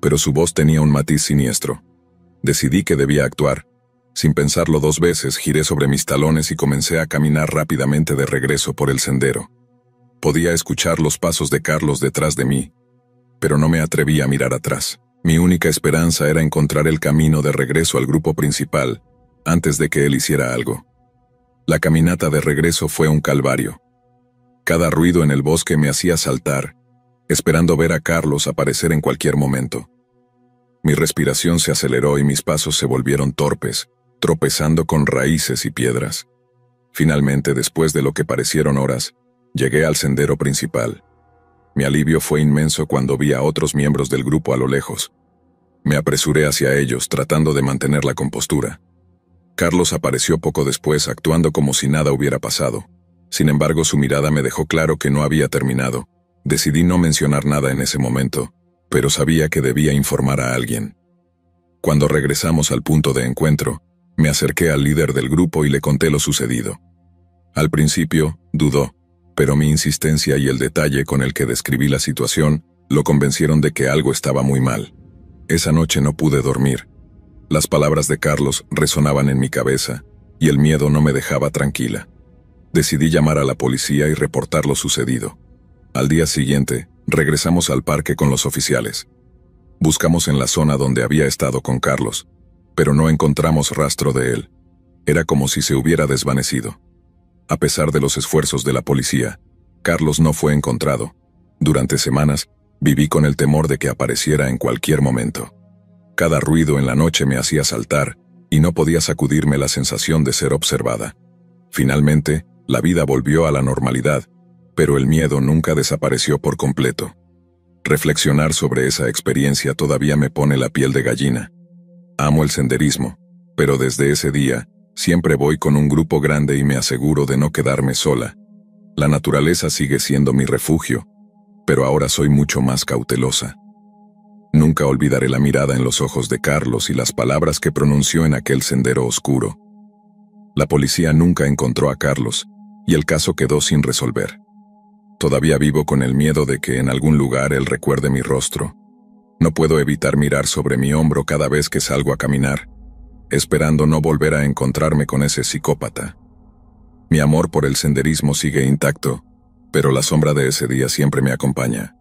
Pero su voz tenía un matiz siniestro. Decidí que debía actuar. Sin pensarlo 2 veces, giré sobre mis talones y comencé a caminar rápidamente de regreso por el sendero. Podía escuchar los pasos de Carlos detrás de mí, pero no me atreví a mirar atrás. Mi única esperanza era encontrar el camino de regreso al grupo principal, antes de que él hiciera algo. La caminata de regreso fue un calvario. Cada ruido en el bosque me hacía saltar, esperando ver a Carlos aparecer en cualquier momento. Mi respiración se aceleró y mis pasos se volvieron torpes, tropezando con raíces y piedras. Finalmente, después de lo que parecieron horas, llegué al sendero principal. Mi alivio fue inmenso cuando vi a otros miembros del grupo a lo lejos. Me apresuré hacia ellos, tratando de mantener la compostura. Carlos apareció poco después, actuando como si nada hubiera pasado. Sin embargo, su mirada me dejó claro que no había terminado. Decidí no mencionar nada en ese momento, pero sabía que debía informar a alguien. Cuando regresamos al punto de encuentro, me acerqué al líder del grupo y le conté lo sucedido. Al principio, dudó, pero mi insistencia y el detalle con el que describí la situación lo convencieron de que algo estaba muy mal. Esa noche no pude dormir. Las palabras de Carlos resonaban en mi cabeza, y el miedo no me dejaba tranquila. Decidí llamar a la policía y reportar lo sucedido. Al día siguiente, regresamos al parque con los oficiales. Buscamos en la zona donde había estado con Carlos, pero no encontramos rastro de él. Era como si se hubiera desvanecido. A pesar de los esfuerzos de la policía, Carlos no fue encontrado. Durante semanas, viví con el temor de que apareciera en cualquier momento. Cada ruido en la noche me hacía saltar, y no podía sacudirme la sensación de ser observada. Finalmente, la vida volvió a la normalidad, pero el miedo nunca desapareció por completo. Reflexionar sobre esa experiencia todavía me pone la piel de gallina. Amo el senderismo, pero desde ese día, siempre voy con un grupo grande y me aseguro de no quedarme sola. La naturaleza sigue siendo mi refugio, pero ahora soy mucho más cautelosa. Nunca olvidaré la mirada en los ojos de Carlos y las palabras que pronunció en aquel sendero oscuro. La policía nunca encontró a Carlos, y el caso quedó sin resolver. Todavía vivo con el miedo de que en algún lugar él recuerde mi rostro. No puedo evitar mirar sobre mi hombro cada vez que salgo a caminar, esperando no volver a encontrarme con ese psicópata. Mi amor por el senderismo sigue intacto, pero la sombra de ese día siempre me acompaña.